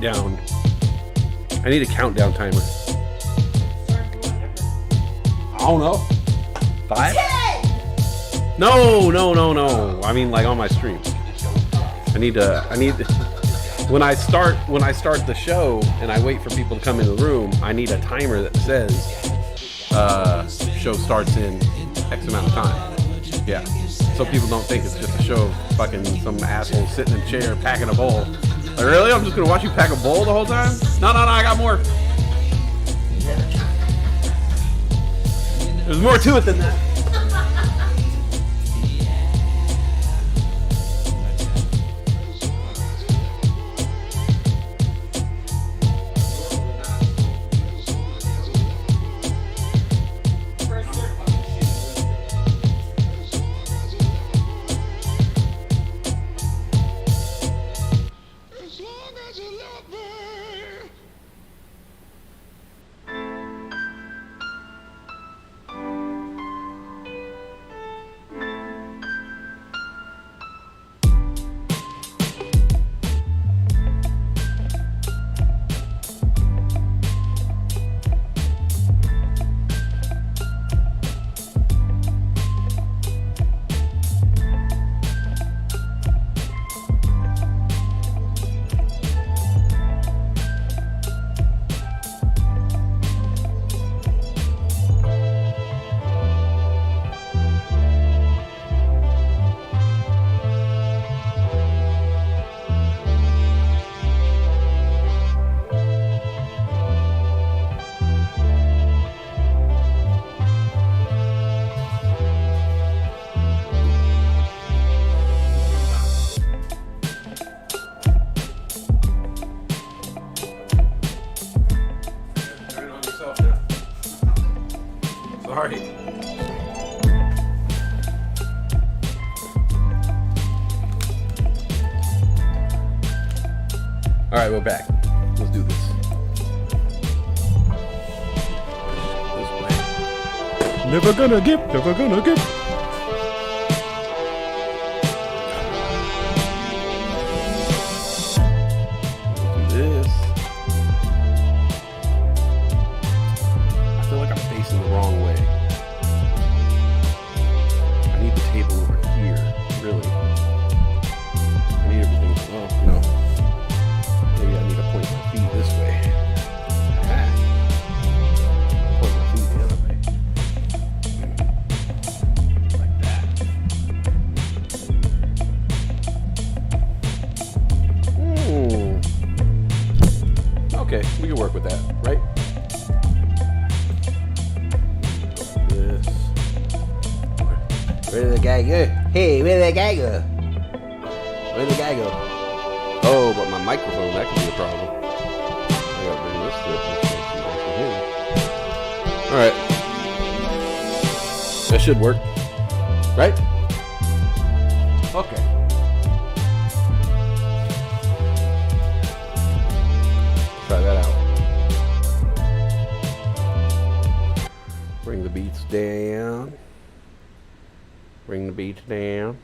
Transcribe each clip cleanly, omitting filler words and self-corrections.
countdown. I need a countdown timer. I don't know. 5? 10! No. I mean, like on my stream. I need when I start the show and I wait for people to come in the room, I need a timer that says show starts in X amount of time. Yeah. So people don't think it's just a show of fucking some asshole sitting in a chair packing a bowl. Like, really? I'm just gonna watch you pack a bowl the whole time? No, I got more. There's more to it than that. Sorry. All right, we're back. Let's do this. This way. Never gonna give. Let's do this. I feel like I'm facing the wrong way. I need the table over here, really. I need everything. Oh, no. Maybe I need to point my feet this way. Ah. Point my feet the other way. Like that. Okay, we can work with that, right? This. Where did the guy go? Hey, where did the guy go? Where did the guy go? Oh, but my microphone, that could be a problem. I gotta bring this to it. Alright. That should work. Right? Okay. Try that out. Bring the beats down. Bring the beats down.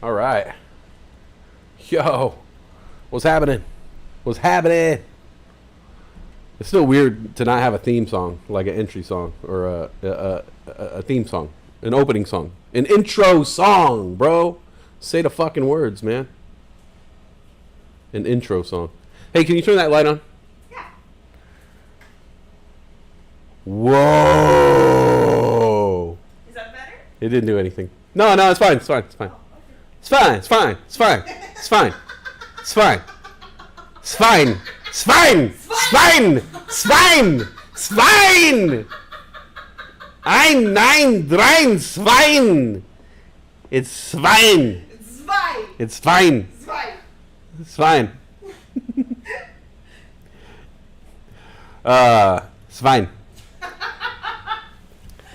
Alright. Yo, what's happening? What's happening? It's still weird to not have a theme song, like an entry song or a theme song, an opening song, an intro song, bro. Say the fucking words, man. An intro song. Hey, can you turn that light on? Yeah. Whoa. Is that better? It didn't do anything. No, it's fine. It's fine. It's fine. It's fine. It's fine. It's fine. It's fine. It's fine. It's fine. It's fine. It's fine. It's fine. It's fine. Ein, nein, drein, Schwein. It's fine. It's fine. It's fine. It's fine. It's fine. It's fine.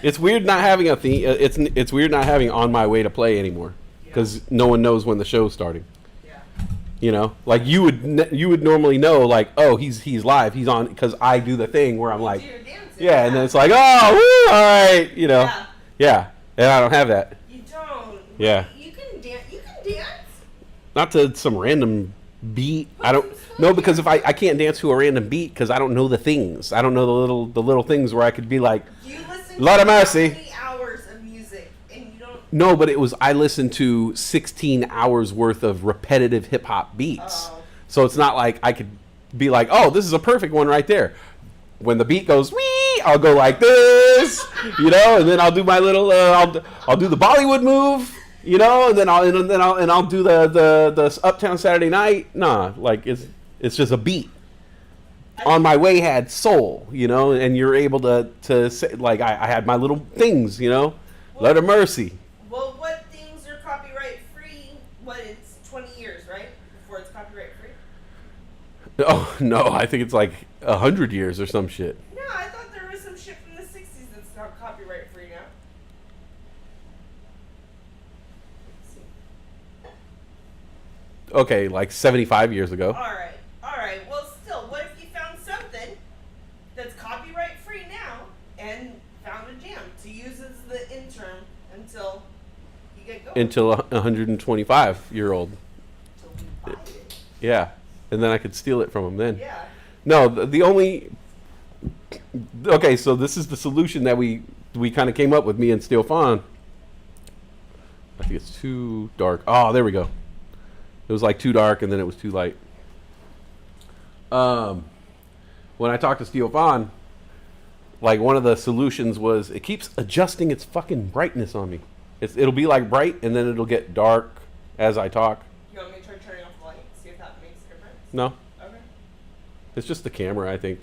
It's weird not having a theme. It's weird not having On My Way to Play anymore because no one knows when the show's starting. Yeah. You know, like you would normally know, like, oh, he's live, he's on, because I do the thing where I'm like, Do your dancing. yeah, and then it's like, oh, woo, all right, you know, yeah, and I don't have that. You don't. Yeah. You can dance. You can dance. Not to some random beat. I don't know, because if I can't dance to a random beat because I don't know the things. I don't know the little things where I could be like, You listen Lord to of mercy. how many hours of music and you don't. No, but I listened to 16 hours worth of repetitive hip hop beats. Oh. So it's not like I could be like, oh, this is a perfect one right there. When the beat goes wee, I'll go like this, and then I'll do my little I'll do the Bollywood move, and then I'll do the Uptown Saturday Night. Nah, like it's just a beat. On My Way had soul, and you're able to say, like, I had my little things, Lord of mercy. Well, what things are copyright free? It's 20 years, right? Before it's copyright free? Oh no, I think it's like 100 years or some shit. No, I thought there was some shit from the 60s that's not copyright free now. Okay, like 75 years ago. Alright. Well, still, what if you found something that's copyright free now and found a jam to use as the interim until you get going? Until a 125-year-old. Until we buy it. Yeah, and then I could steal it from him then. Yeah. No, the only... Okay, so this is the solution that we kind of came up with, me and Steel Fawn. I think it's too dark. Oh, there we go. It was like too dark, and then it was too light. When I talked to Steel Fawn, like, one of the solutions was it keeps adjusting its fucking brightness on me. It'll be like bright, and then it'll get dark as I talk. You want me to try turning off the light? See if that makes a difference? No, Okay. it's just the camera, I think.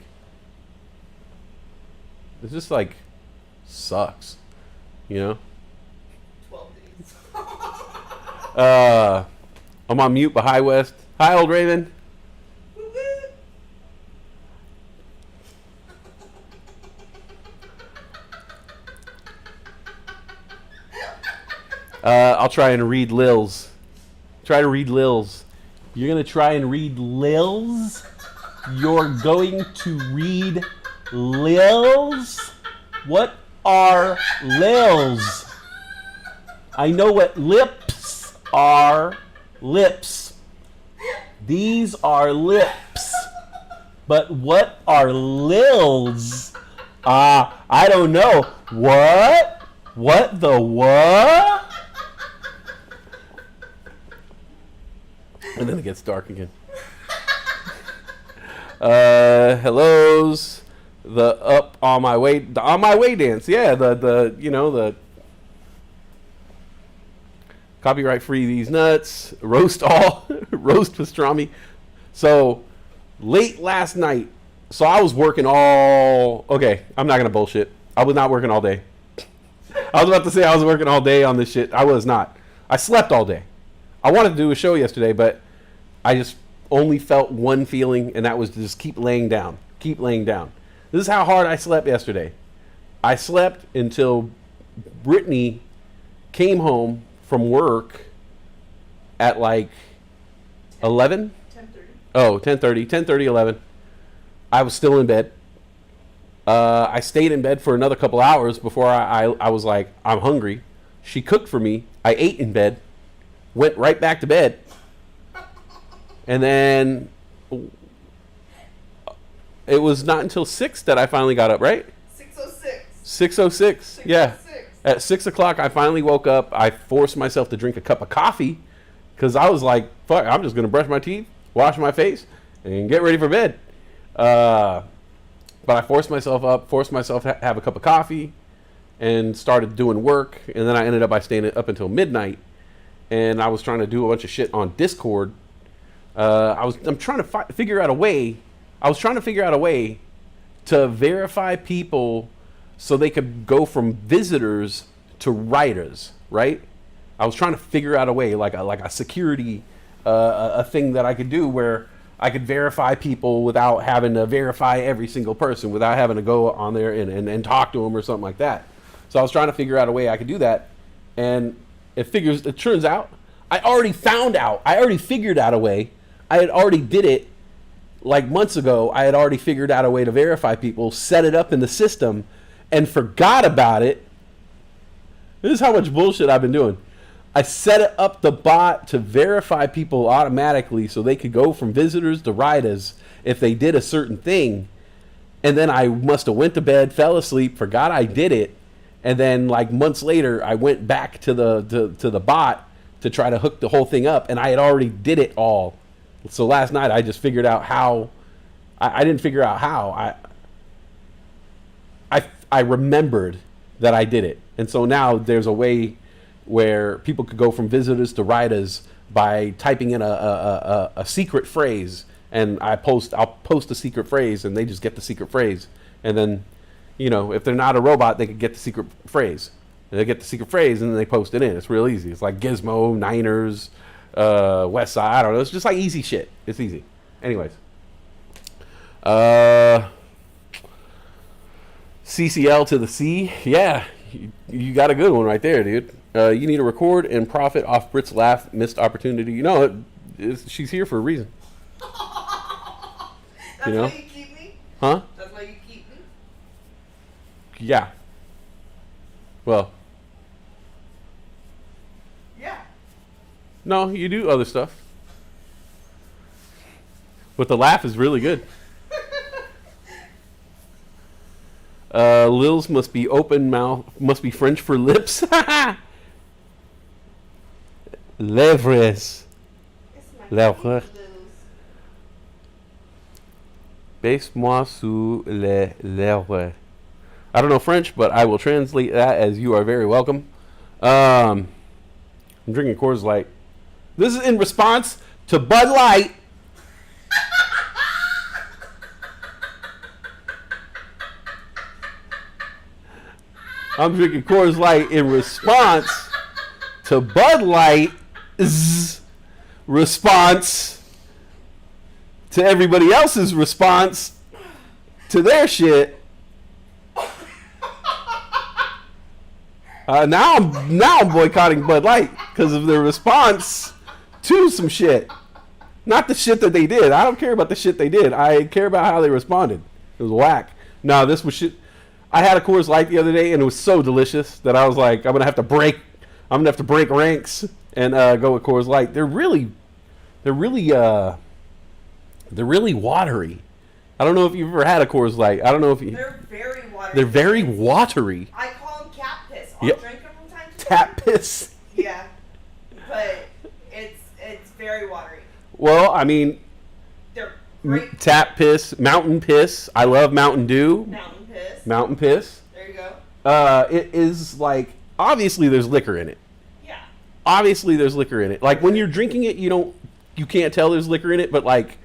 It's just like sucks, 12 days. I'm on mute, but hi, West. Hi, old Raven. I'll try and read Lils. Try to read Lils. You're going to try and read Lils? You're going to read Lils? What are Lils? I know what lips are. Lips. These are lips. But what are Lils? I don't know. What? What the what? And then it gets dark again. Hellos. The up on my way, the on my way dance. Yeah, the copyright free these nuts. Roast all. Roast pastrami. So late last night. So I was working all. Okay, I'm not gonna bullshit. I was not working all day. I was about to say I was working all day on this shit. I was not. I slept all day. I wanted to do a show yesterday, but I just only felt one feeling, and that was to just keep laying down. Keep laying down. This is how hard I slept yesterday. I slept until Brittany came home from work at like 11? 10:30. Oh, 10:30. 10:30, 11. I was still in bed. I stayed in bed for another couple hours before I was like, I'm hungry. She cooked for me. I ate in bed. Went right back to bed. And then it was not until 6 that I finally got up, right? 6:06. 6:06. Yeah. 6:06. At 6 o'clock, I finally woke up. I forced myself to drink a cup of coffee because I was like, fuck, I'm just going to brush my teeth, wash my face, and get ready for bed. But I forced myself up, forced myself to have a cup of coffee, and started doing work. And then I ended up by staying up until midnight. And I was trying to do a bunch of shit on Discord. I'm trying to figure out a way. I was trying to figure out a way to verify people so they could go from visitors to writers, right? I was trying to figure out a way, like a security, a thing that I could do where I could verify people without having to verify every single person, without having to go on there and talk to them or something like that. So I was trying to figure out a way I could do that, and it turns out I already figured out a way. I had already did it like months ago. I had already figured out a way to verify people, set it up in the system, and forgot about it. This is how much bullshit I've been doing. I set up the bot to verify people automatically so they could go from visitors to writers if they did a certain thing. And then I must have went to bed, fell asleep, forgot I did it, and then like months later I went back to the bot to try to hook the whole thing up, and I had already did it all. So last night I just figured out how. I didn't figure out how. I remembered that I did it, and so now there's a way where people could go from visitors to writers by typing in a secret phrase, and I'll post a secret phrase, and they just get the secret phrase, and then, if they're not a robot, they could get the secret phrase. And they get the secret phrase, and then they post it in. It's real easy. It's like Gizmo, Niners, Westside. I don't know. It's just like easy shit. It's easy. Anyways. CCL to the C. Yeah. You got a good one right there, dude. You need to record and profit off Brit's laugh. Missed opportunity. She's here for a reason. That's why you keep me? Huh? That's why you keep me? Yeah. Well. Yeah. No, you do other stuff. But the laugh is really good. Lils must be open mouth, must be French for lips. Lèvres. Lèvres. Baisse-moi sous les lèvres. I don't know French, but I will translate that as you are very welcome. I'm drinking Coors Light. This is in response to Bud Light. I'm drinking Coors Light in response to Bud Light's response to everybody else's response to their shit. Now I'm boycotting Bud Light because of their response to some shit. Not the shit that they did. I don't care about the shit they did. I care about how they responded. It was whack. No, this was shit. I had a Coors Light the other day and it was so delicious that I was like, I'm gonna have to break ranks and go with Coors Light. They're really watery. I don't know if you've ever had a Coors Light. I don't know if you. They're very watery. They're very watery. I call them cat piss. I'll drink them from time to time. Cat piss. Yeah, but it's very watery. Well, I mean, they're great. Tap piss, mountain piss. I love Mountain Dew. Mountain piss. Mountain piss. There you go. It is like, obviously there's liquor in it. Yeah. Obviously there's liquor in it. Like when you're drinking it, you can't tell there's liquor in it, but like,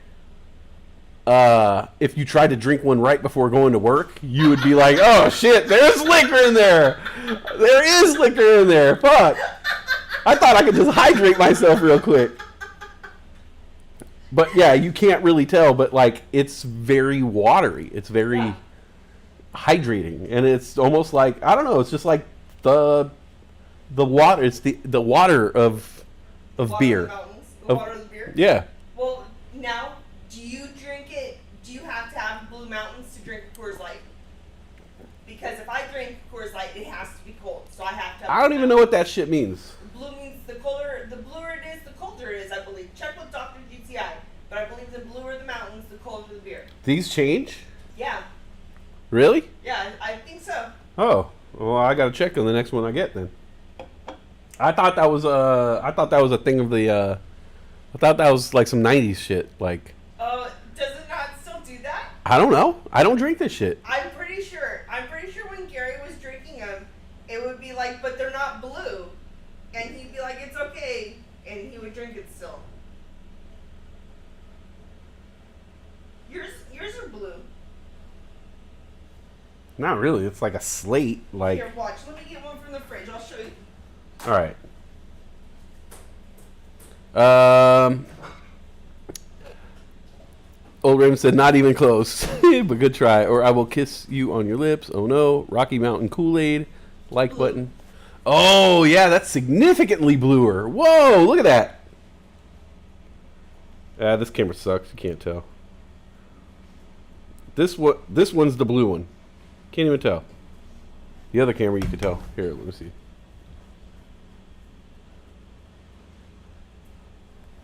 if you tried to drink one right before going to work, you would be like, oh shit, there's liquor in there. There is liquor in there. Fuck. I thought I could just hydrate myself real quick. But yeah, you can't really tell, but like it's very watery. It's very hydrating. And it's almost like, I don't know, it's just like the water. It's the water of beer. Of the mountains. The water of the beer? Yeah. Well, now, do you drink it? Do you have to have Blue Mountains to drink Coors Light? Because if I drink Coors Light, it has to be cold. So I have to have I don't even know what that shit means. Blue means the bluer it is, the colder it is, I believe. Check with Dr. GTI. But I believe the bluer the mountains, the colder the beer. These change? Yeah. Really? Yeah, I think so. Oh, well, I gotta check on the next one I get then. I thought that was a thing of the. I thought that was like some '90s shit. Like. Does it not still do that? I don't know. I don't drink this shit. I'm pretty sure when Gary was drinking them, it would be like, but they're not blue, and he'd be like, it's okay, and he would drink it still. Yours are blue. Not really. It's like a slate. Like. Here, watch. Let me get one from the fridge. I'll show you. All right. Old Rim said, not even close, but good try. Or I will kiss you on your lips. Oh no. Rocky Mountain Kool-Aid. Like Blue. button. Oh yeah, that's significantly bluer. Whoa, look at that. This camera sucks. You can't tell. This one's the blue one. Can't even tell. The other camera you can tell. Here, let me see.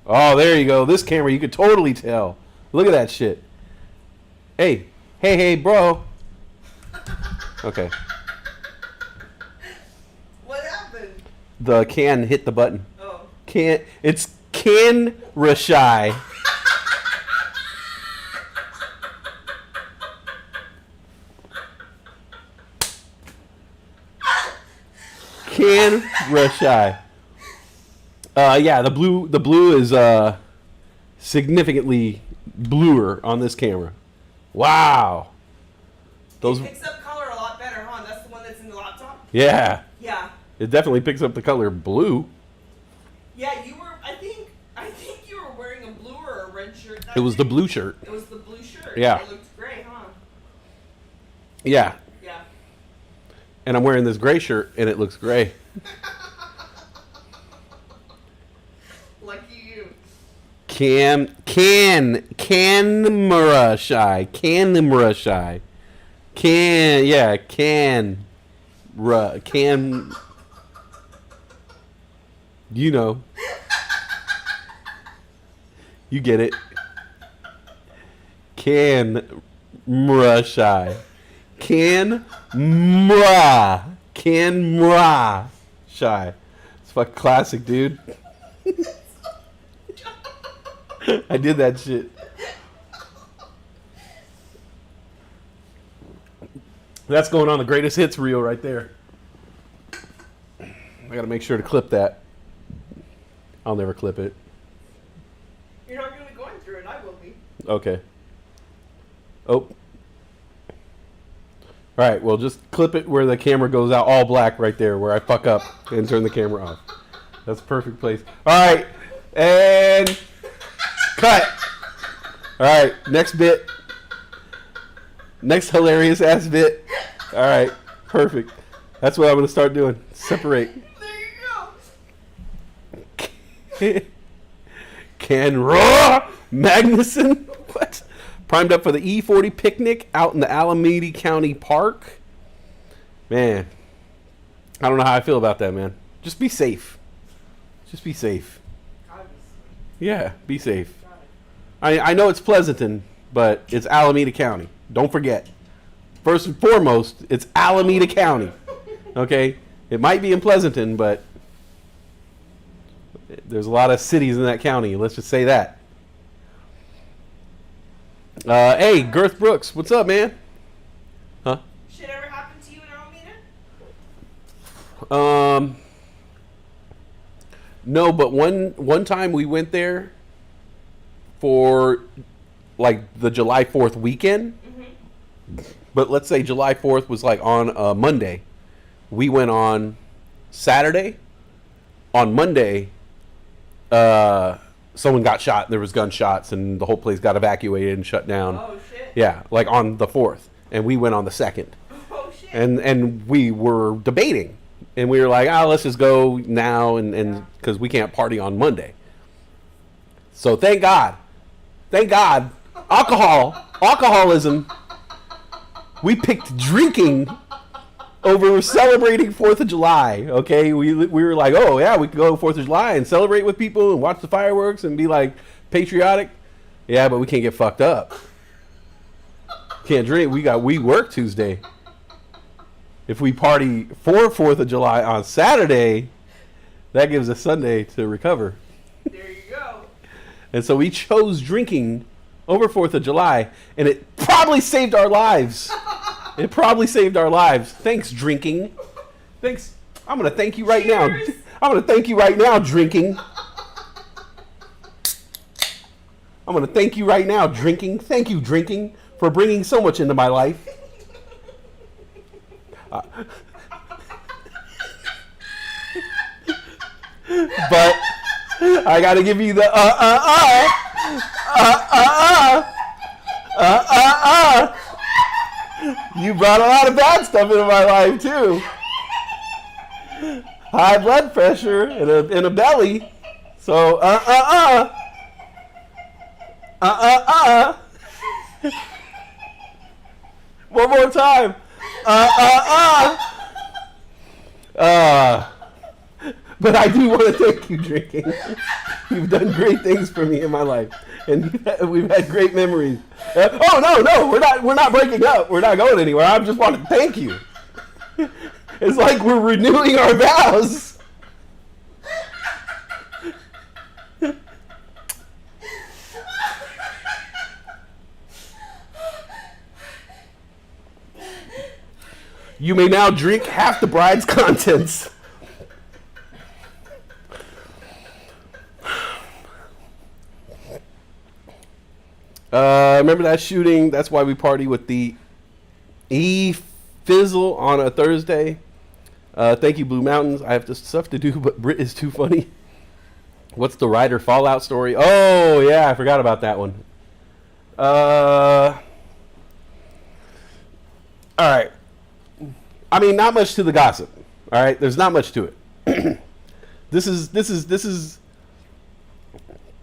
Oh, there you go. This camera, you could totally tell. Look at that shit. Hey, bro. Okay. What happened? The can hit the button. Oh. It's camera shy. Camera shy. Yeah, the blue is significantly bluer on this camera. Wow. It picks up color a lot better, huh? That's the one that's in the laptop? Yeah. Yeah. It definitely picks up the color blue. Yeah, you were, I think you were wearing a blue or a red shirt. It was the blue shirt. It was the blue shirt. Yeah. It looked gray, huh? Yeah. Yeah. And I'm wearing this gray shirt, and it looks gray. Lucky you. Camera shy. Camera shy. You know. You get it. Camera shy. Camera shy. It's fucking classic, dude. I did that shit. That's going on the greatest hits reel right there. I gotta make sure to clip that. I'll never clip it. You're not going to be going through it. I will be. Okay. Oh. Alright, well just clip it where the camera goes out all black right there where I fuck up and turn the camera off. That's a perfect place. Alright. And cut. Alright, next bit. Next hilarious ass bit. Alright, perfect. That's what I'm going to start doing. Separate. There you go. Ken Raw Magnuson. What? Primed up for the E40 picnic out in the Alameda County Park. Man, I don't know how I feel about that, man. Just be safe. Just be safe. Yeah, be safe. I know it's Pleasanton, but it's Alameda County. Don't forget. First and foremost, it's Alameda County. Okay? It might be in Pleasanton, but there's a lot of cities in that county. Let's just say that. Hey, Girth Brooks, what's up, man? Huh? Shit ever happened to you in Alameda? No, but one time we went there for like the July 4th weekend. Mm-hmm. But let's say July 4th was like on a Monday. We went on Saturday. On Monday, someone got shot. There was gunshots, and the whole place got evacuated and shut down. Oh shit. Yeah, like on the 4th, and we went on the 2nd. Oh shit. And we were debating, and we were like, let's just go now, and because we can't party on So thank God, alcoholism. We picked drinking over celebrating 4th of July, okay? We were like, oh, yeah, we could go 4th of July and celebrate with people and watch the fireworks and be, like, patriotic. Yeah, but we can't get fucked up. Can't drink. We work Tuesday. If we party for 4th of July on Saturday, that gives us Sunday to recover. There you go. And so we chose drinking over 4th of July, and it probably saved our lives. It probably saved our lives. Thanks, drinking. Thanks. I'm going to thank you right now. I'm going to thank you right now, drinking. I'm going to thank you right now, drinking. Thank you, drinking, for bringing so much into my life. But I got to give you the You brought a lot of bad stuff into my life, too. High blood pressure and a belly. So, One more time. But I do want to thank you, drinking. You've done great things for me in my life, and we've had great memories. Oh no, we're not breaking up. We're not going anywhere. I just want to thank you. It's like we're renewing our vows. You may now drink half the bride's contents. Remember that shooting? That's why we party with the E-Fizzle on a Thursday. Thank you, Blue Mountains. I have stuff to do, but Brit is too funny. What's the Ryder Fallout story? Oh, yeah, I forgot about that one. All right. I mean, not much to the gossip. All right, there's not much to it. This is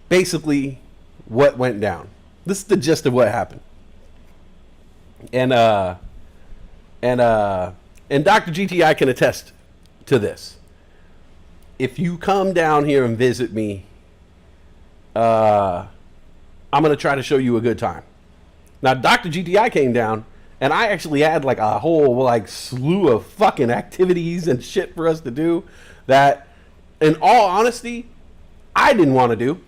basically what went down. This is the gist of what happened. And Dr. GTI can attest to this. If you come down here and visit me, I'm going to try to show you a good time. Now, Dr. GTI came down, and I actually had like a whole like slew of fucking activities and shit for us to do that, in all honesty, I didn't want to do.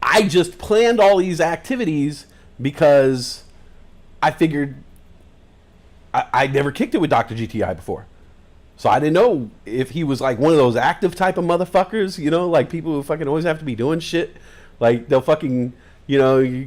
I just planned all these activities because I figured I never kicked it with Dr. GTI before. So I didn't know if he was like one of those active type of motherfuckers, you know, like people who fucking always have to be doing shit. Like they'll fucking, you know,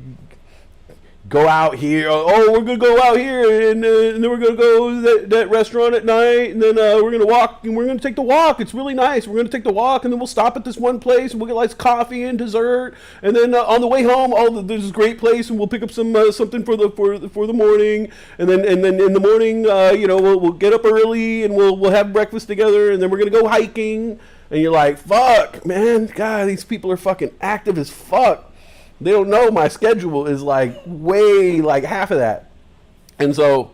go out here. Oh, we're going to go out here and then we're going to go to that restaurant at night. And then we're going to walk and we're going to take the walk. It's really nice. We're going to take the walk and then we'll stop at this one place and we'll get like coffee and dessert. And then on the way home, there's this great place and we'll pick up some something for the morning. And then in the morning, you know, we'll get up early and we'll have breakfast together. And then we're going to go hiking. And you're like, fuck, man. God, these people are fucking active as fuck. They don't know my schedule is like way like half of that. And so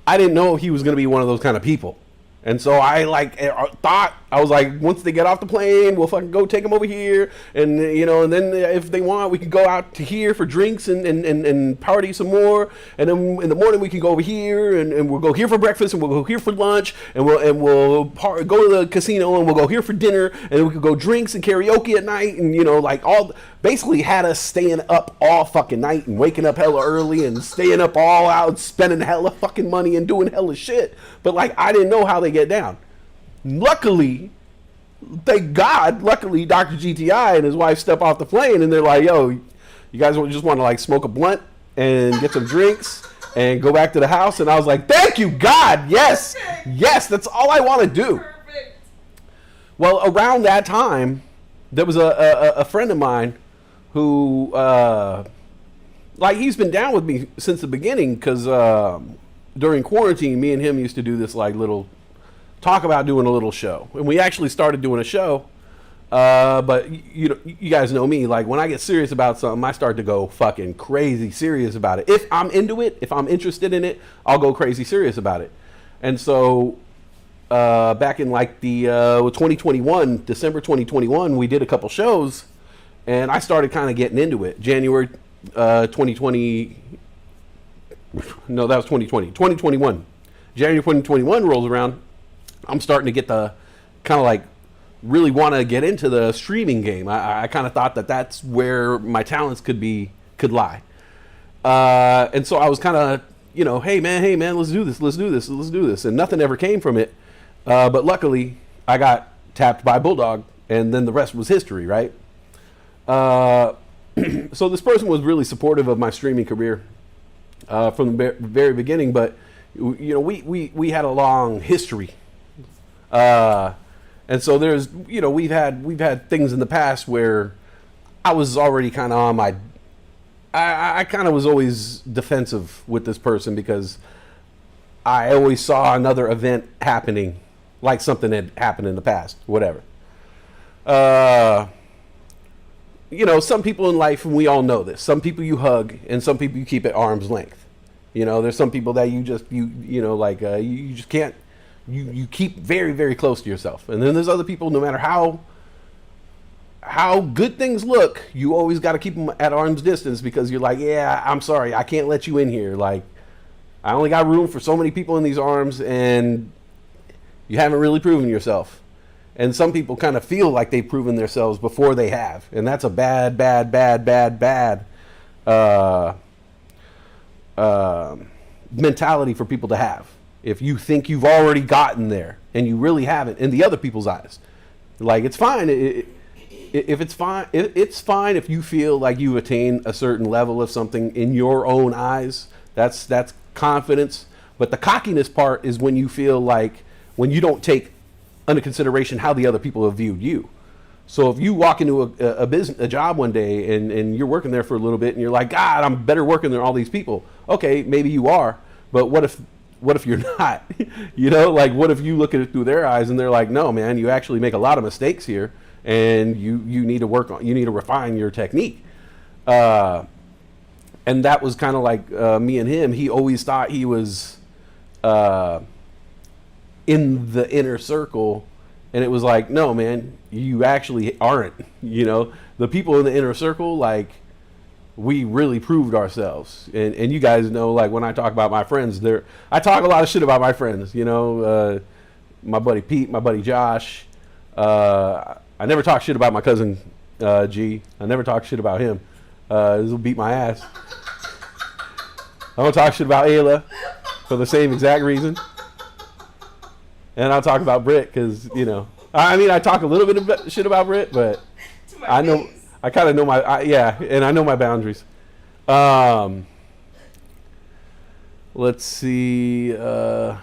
I didn't know if he was going to be one of those kind of people. And so I like thought, I was like, once they get off the plane, we'll fucking go take them over here. And, you know, and then if they want, we can go out to here for drinks and party some more. And then in the morning we can go over here and we'll go here for breakfast and we'll go here for lunch and we'll go to the casino and we'll go here for dinner. And then we could go drinks and karaoke at night. And, you know, like basically had us staying up all fucking night and waking up hella early and staying up all out, spending hella fucking money and doing hella shit. But like, I didn't know how they get down. Luckily, thank God, Dr. GTI and his wife step off the plane and they're like, yo, you guys just want to like smoke a blunt and get some drinks and go back to the house. And I was like, thank you, God. Yes. Yes. That's all I want to do. Perfect. Well, around that time, there was a friend of mine who, like, he's been down with me since the beginning because during quarantine, me and him used to do this, like, talk about doing a little show. And we actually started doing a show, but you guys know me. Like, when I get serious about something, I start to go fucking crazy serious about it. If I'm into it, if I'm interested in it, I'll go crazy serious about it. And so back in, like, the 2021, December 2021, we did a couple shows. And I started kind of getting into it. January 2020, no, that was 2020. 2021. January 2021 rolls around. I'm starting to get the kind of like really want to get into the streaming game. I kind of thought that's where my talents could lie. And so I was kind of, you know, hey man, let's do this. And nothing ever came from it. But luckily I got tapped by Bulldog and then the rest was history, right? So this person was really supportive of my streaming career from the very beginning, but you know, we had a long history, and so there's, you know, we've had things in the past where I was already kind of on my, I kind of was always defensive with this person because I always saw another event happening, like something had happened in the past, whatever. You know, some people in life, and we all know this, some people you hug and some people you keep at arm's length. You know, there's some people that you know, like, you just can't You keep very, very close to yourself. And then there's other people, no matter how good things look, you always got to keep them at arm's distance, because you're like, yeah, I'm sorry, I can't let you in here. Like, I only got room for so many people in these arms, and you haven't really proven yourself. And some people kind of feel like they've proven themselves before they have. And that's a bad mentality for people to have. If you think you've already gotten there and you really haven't in the other people's eyes. Like, it's fine. It's fine if you feel like you attain a certain level of something in your own eyes. That's confidence. But the cockiness part is when you feel like, when you don't take under consideration how the other people have viewed you. So if you walk into a job one day and you're working there for a little bit and you're like, God, I'm better working than all these people. Okay, maybe you are, but what if you're not? You know, like, what if you look at it through their eyes and they're like, no, man, you actually make a lot of mistakes here, and you need to work on, you need to refine your technique. And that was kind of like me and him. He always thought he was in the inner circle. And it was like, no, man, you actually aren't. You know, the people in the inner circle, like, we really proved ourselves. And you guys know, like, when I talk about my friends, I talk a lot of shit about my friends. You know, my buddy Pete, my buddy Josh. I never talk shit about my cousin G. I never talk shit about him. This will beat my ass. I don't talk shit about Ayla for the same exact reason. And I'll talk about Britt because, you know, I mean, I talk a little bit of shit about Britt, but I know, face. I kind of know and I know my boundaries. Let's see. Her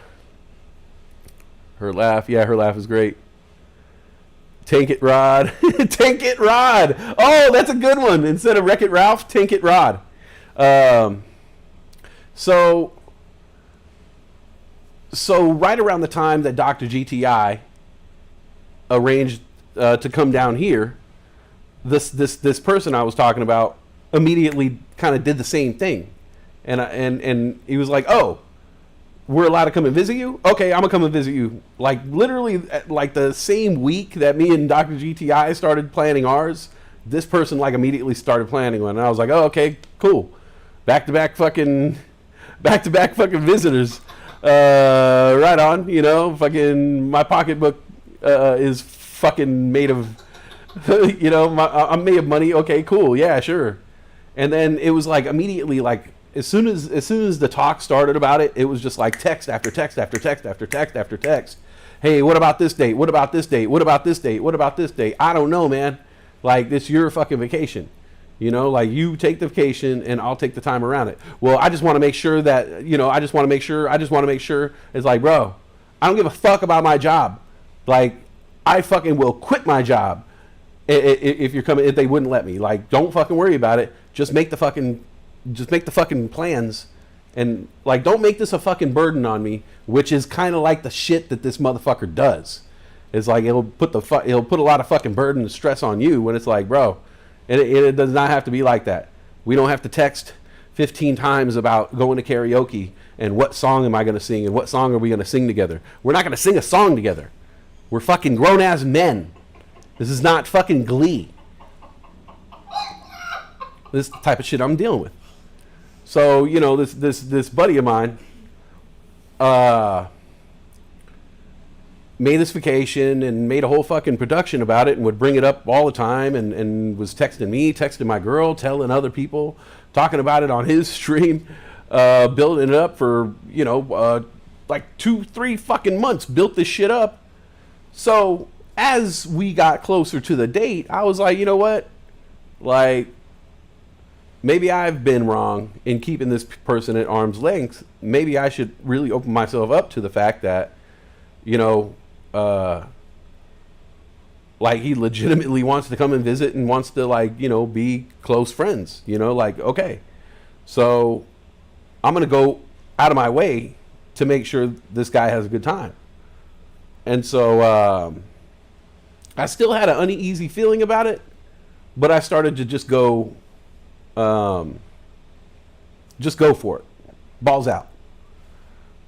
laugh. Yeah, her laugh is great. Tank It Rod. Tank It Rod. Oh, that's a good one. Instead of Wreck It Ralph, Tank It Rod. So right around the time that Dr. GTI arranged to come down here, this person I was talking about immediately kind of did the same thing, and he was like, "Oh, we're allowed to come and visit you? Okay, I'm gonna come and visit you." Like, literally, like the same week that me and Dr. GTI started planning ours, this person like immediately started planning one, and I was like, "Oh, okay, cool, back to back fucking visitors." Right on, you know, fucking my pocketbook is fucking made of, you know, I'm made of money. Okay, cool, yeah, sure. And then it was like immediately, like as soon as the talk started about it, it was just like text after text after text after text after text. Hey, what about this date? What about this date? What about this date? What about this date? I don't know, man. Like, it's your fucking vacation. You know, like, you take the vacation and I'll take the time around it. Well, I just want to make sure that, you know, I just want to make sure. It's like, bro, I don't give a fuck about my job. Like, I fucking will quit my job if you're coming, if they wouldn't let me. Like, don't fucking worry about it. Just make the fucking plans. And, like, don't make this a fucking burden on me, which is kind of like the shit that this motherfucker does. It's like, it'll put a lot of fucking burden and stress on you when it's like, bro, it does not have to be like that. We don't have to text 15 times about going to karaoke and what song am I going to sing and what song are we going to sing together. We're not going to sing a song together. We're fucking grown-ass men. This is not fucking Glee. This is the type of shit I'm dealing with. So, you know, this buddy of mine made this vacation and made a whole fucking production about it and would bring it up all the time and was texting me, texting my girl, telling other people, talking about it on his stream, building it up for, you know, like 2-3 fucking months, built this shit up. So as we got closer to the date, I was like, you know what? Like, maybe I've been wrong in keeping this person at arm's length. Maybe I should really open myself up to the fact that, you know, like, he legitimately wants to come and visit and wants to, like, you know, be close friends, you know, like, okay, so I'm going to go out of my way to make sure this guy has a good time. And so, I still had an uneasy feeling about it, but I started to just go for it, balls out.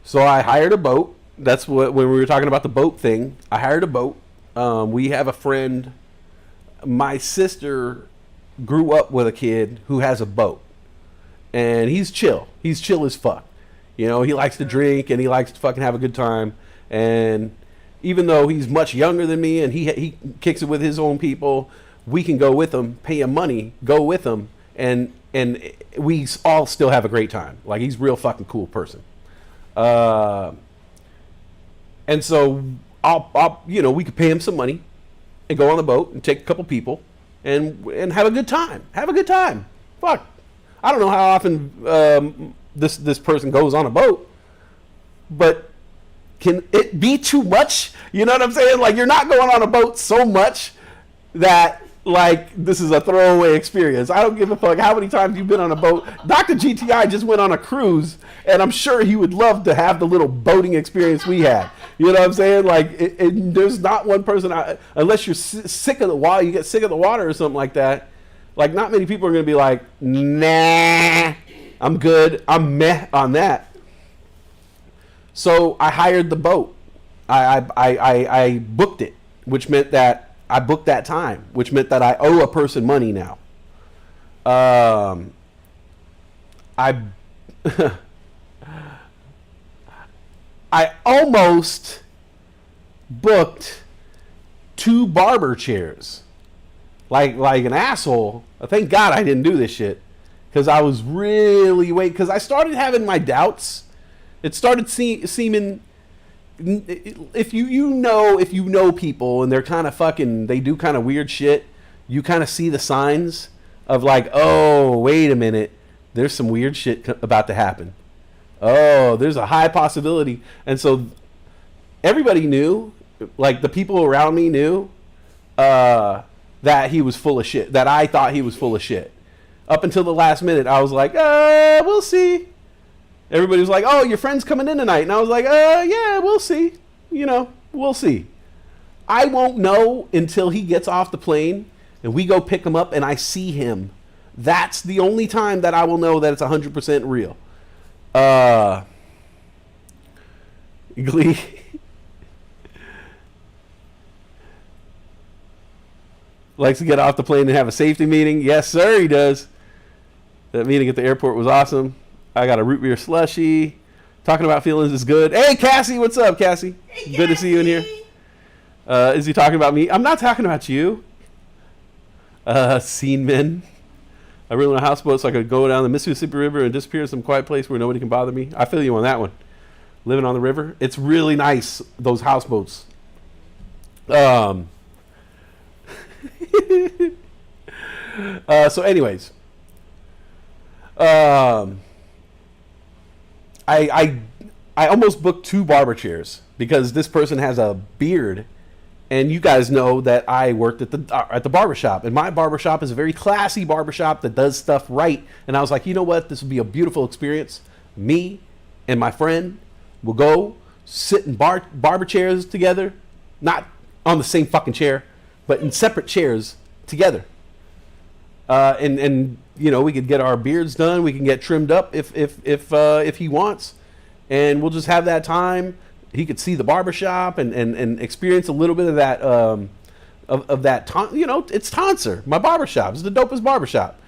So I hired a boat. That's what, when we were talking about the boat thing, I hired a boat. We have a friend. My sister grew up with a kid who has a boat, and he's chill. He's chill as fuck. You know, he likes to drink and he likes to fucking have a good time. And even though he's much younger than me and he kicks it with his own people, we can go with him, pay him money, go with him, and we all still have a great time. Like, he's a real fucking cool person. And so I'll we could pay him some money and go on the boat and take a couple people and have a good time. Have a good time. Fuck. I don't know how often this person goes on a boat, but can it be too much? You know what I'm saying? Like, you're not going on a boat so much that, like, this is a throwaway experience. I don't give a fuck how many times you've been on a boat. Dr. GTI just went on a cruise, and I'm sure he would love to have the little boating experience we had. You know what I'm saying? Like, there's not one person, unless you're sick of the water, you get sick of the water or something like that. Like, not many people are going to be like, nah, I'm good. I'm meh on that. So I hired the boat. I booked it, which meant that I booked that time, which meant that I owe a person money now. I almost booked 2 barber chairs. Like an asshole. Thank God I didn't do this shit. Because I was really waiting. Because I started having my doubts. It started seeming, if you know people and they're kind of fucking, they do kind of weird shit, you kind of see the signs of like, oh, wait a minute, there's some weird shit about to happen. Oh, there's a high possibility. And so everybody knew, like the people around me knew that he was full of shit, that I thought he was full of shit. Up until the last minute, I was like, we'll see. Everybody was like, oh, your friend's coming in tonight. And I was like, yeah, we'll see. You know, we'll see. I won't know until he gets off the plane and we go pick him up and I see him. That's the only time that I will know that it's 100% real. Glee. Likes to get off the plane and have a safety meeting. Yes, sir, he does. That meeting at the airport was awesome. I got a root beer slushie. Talking about feelings is good. Hey, Cassie, what's up, Cassie? Hey, good to see you in here. Is he talking about me? I'm not talking about you. Scene men. I really want a houseboat so I could go down the Mississippi River and disappear in some quiet place where nobody can bother me. I feel you on that one. Living on the river. It's really nice, those houseboats. So anyways. I almost booked 2 barber chairs because this person has a beard, and you guys know that I worked at the barbershop, and my barbershop is a very classy barbershop that does stuff right. And I was like, you know what, this would be a beautiful experience. Me and my friend will go sit in barber chairs together, not on the same fucking chair, but in separate chairs together. And you know, we could get our beards done. We can get trimmed up if he wants, and we'll just have that time. He could see the barbershop and experience a little bit of that of that. You know, it's Tonser. My barbershop is the dopest barbershop.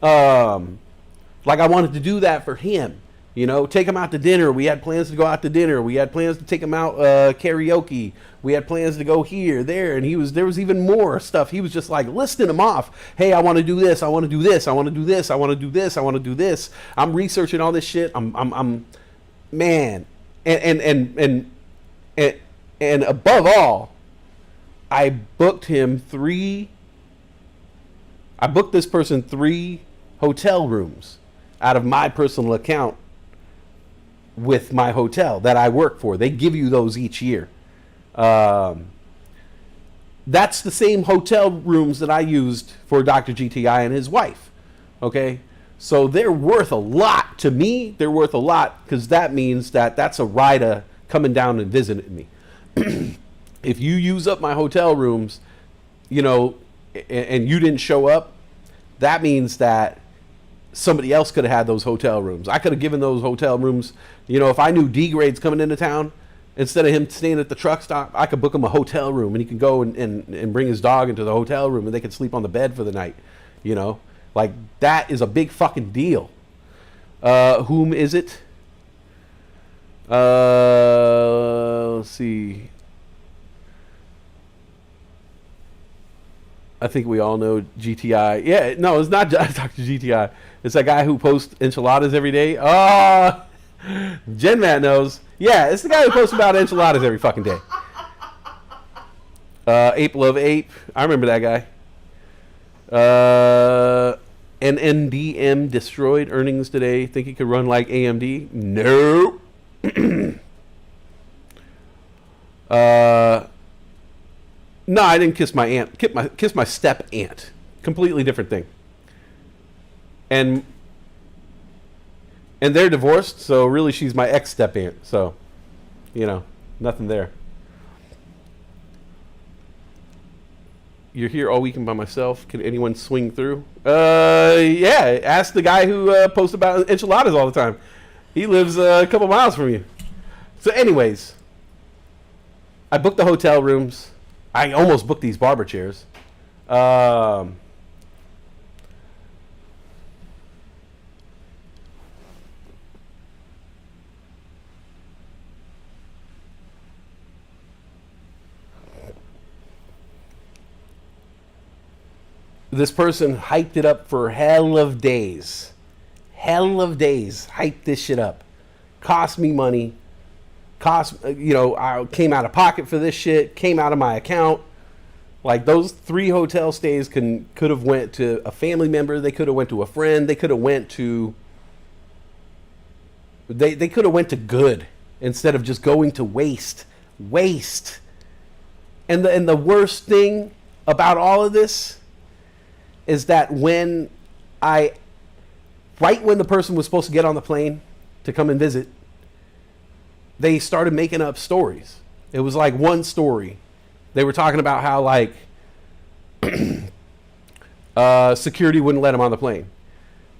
Like I wanted to do that for him. You know, take him out to dinner. We had plans to go out to dinner. We had plans to take him out karaoke. We had plans to go here, there, and there was even more stuff. He was just like listing them off. Hey, I want to do this. I want to do this. I want to do this. I want to do this. I want to do this. I'm researching all this shit. I'm man, and above all, I booked this person 3 hotel rooms out of my personal account with my hotel that I work for. They give you those each year. That's the same hotel rooms that I used for Dr. GTI and his wife. Okay? So they're worth a lot to me. They're worth a lot because that means that that's a rider coming down and visiting me. If you use up my hotel rooms, you know, and you didn't show up, that means that somebody else could have had those hotel rooms. I could have given those hotel rooms, you know, if I knew D-Grade's coming into town, Instead of him staying at the truck stop, I could book him a hotel room, and he can go and bring his dog into the hotel room, and they can sleep on the bed for the night. You know, like that is a big fucking deal. Whom is it? Let's see. I think we all know GTI. Yeah, no, it's not Dr. GTI. It's that guy who posts enchiladas every day. Oh, Jen Matt knows. Yeah, it's the guy who posts about enchiladas every fucking day. Ape Love Ape. I remember that guy. NNDM destroyed earnings today. Think he could run like AMD? No. No, I didn't kiss my aunt. Kiss my step aunt. Completely different thing. And they're divorced, so really she's my ex step aunt. So, you know, nothing there. You're here all weekend by myself. Can anyone swing through? Yeah. Ask the guy who posts about enchiladas all the time. He lives a couple miles from you. So, anyways, I booked the hotel rooms. I almost booked these barber chairs. This person hyped it up for hell of days. Hell of days. Hyped this shit up. Cost me money. I came out of pocket for this shit. Came out of my account. Like those 3 hotel stays could have went to a family member. They could have went to a friend. They could have went to. They could have went to good instead of just going to waste. Waste. And the worst thing about all of this is that right when the person was supposed to get on the plane to come and visit, they started making up stories. It was like one story. They were talking about how like security wouldn't let them on the plane.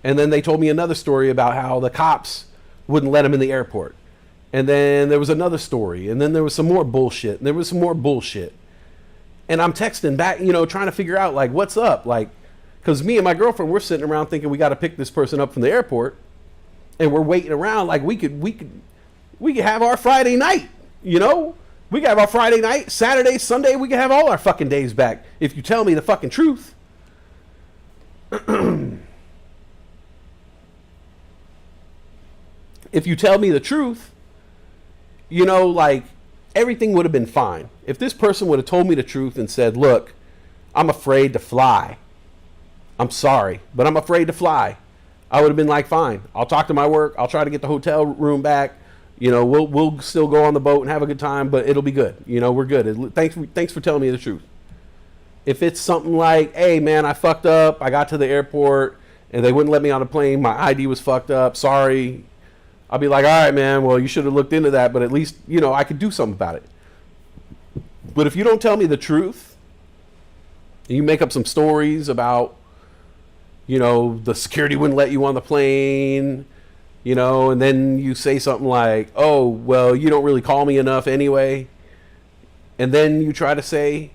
And then they told me another story about how the cops wouldn't let them in the airport. And then there was another story. And then there was some more bullshit. And there was some more bullshit. And I'm texting back, trying to figure out like, what's up? Like, because me and my girlfriend, we're sitting around thinking we got to pick this person up from the airport. And we're waiting around like we could have our Friday night, We could have our Friday night, Saturday, Sunday. We could have all our fucking days back if you tell me the fucking truth. If you tell me the truth, like everything would have been fine. If this person would have told me the truth and said, look, I'm afraid to fly. I'm sorry, but I'm afraid to fly. I would have been like, fine. I'll talk to my work. I'll try to get the hotel room back. We'll still go on the boat and have a good time, but it'll be good. We're good. Thanks for telling me the truth. If it's something like, hey man, I fucked up. I got to the airport and they wouldn't let me on the plane. My ID was fucked up. Sorry. I'll be like, all right, man. Well, you should have looked into that, but at least, I could do something about it. But if you don't tell me the truth, and you make up some stories about, the security wouldn't let you on the plane, and then you say something like, oh, well, you don't really call me enough anyway. And then you try to say,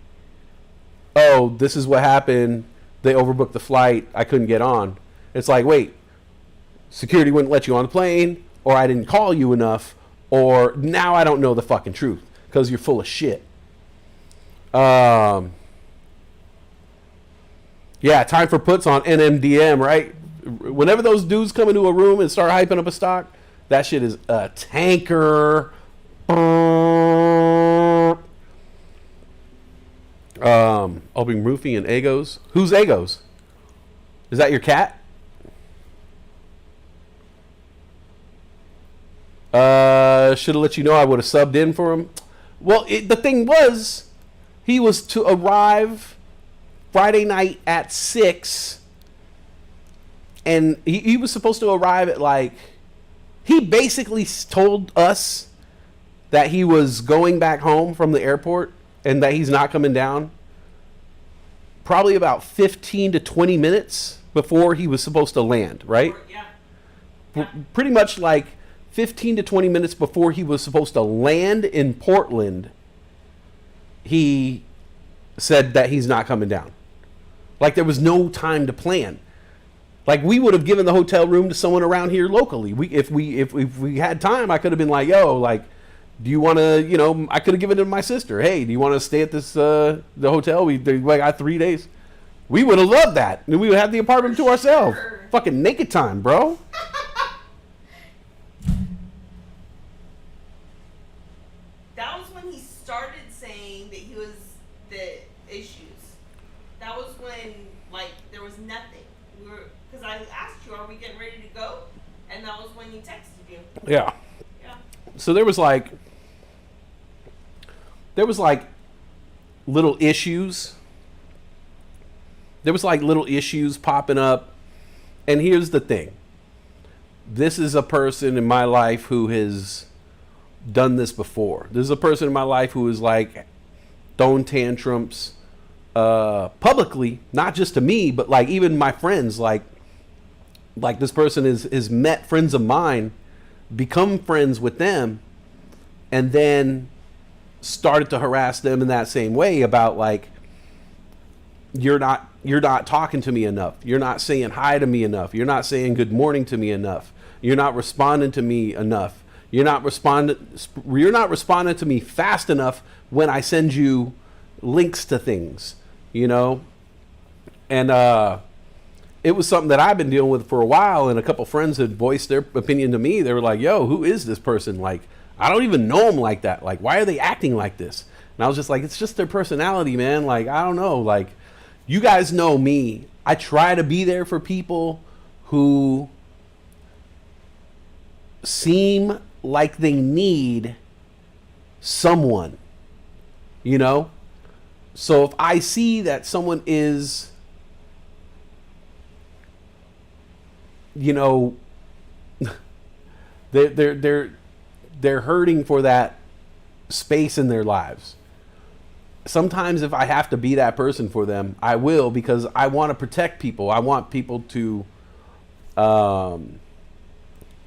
oh, this is what happened. They overbooked the flight. I couldn't get on. It's like, wait, security wouldn't let you on the plane, or I didn't call you enough, or now I don't know the fucking truth because you're full of shit. Yeah, time for puts on NMDM, right? Whenever those dudes come into a room and start hyping up a stock, that shit is a tanker. Opening roofing and Egos. Who's Egos? Is that your cat? Should have let you know I would have subbed in for him. Well, the thing was, he was to arrive Friday night at 6, and he was supposed to arrive at he basically told us that he was going back home from the airport and that he's not coming down probably about 15 to 20 minutes before he was supposed to land, right? Yeah. Pretty much like 15 to 20 minutes before he was supposed to land in Portland, he said that he's not coming down. Like, there was no time to plan. Like, we would have given the hotel room to someone around here locally. If we had time, I could have been like, yo, like, do you want to, you know, I could have given it to my sister. Hey, do you want to stay at this the hotel? We got 3 days. We would have loved that. And we would have the apartment to ourselves. Fucking naked time, bro. That was when he started saying that he was the issues. That was when, like, there was nothing. Because I asked you, are we getting ready to go? And that was when he texted you. Yeah. Yeah. So there was like little issues. There was like little issues popping up. And here's the thing. This is a person in my life who has done this before. This is a person in my life who is like throwing tantrums publicly, not just to me, but like even my friends. Like this person is met friends of mine, become friends with them, and then started to harass them in that same way about like, you're not talking to me enough. You're not saying hi to me enough. You're not saying good morning to me enough. You're not responding to me enough. You're not responding to me fast enough when I send you links to things, you know? And it was something that I've been dealing with for a while, and a couple friends had voiced their opinion to me. They were like, yo, who is this person? Like, I don't even know them like that. Like, why are they acting like this? And I was just like, it's just their personality, man. Like, I don't know. Like, you guys know me. I try to be there for people who seem like they need someone, you know? So if I see that someone is, you know, they're hurting for that space in their lives. Sometimes if I have to be that person for them, I will, because I want to protect people. I want people to,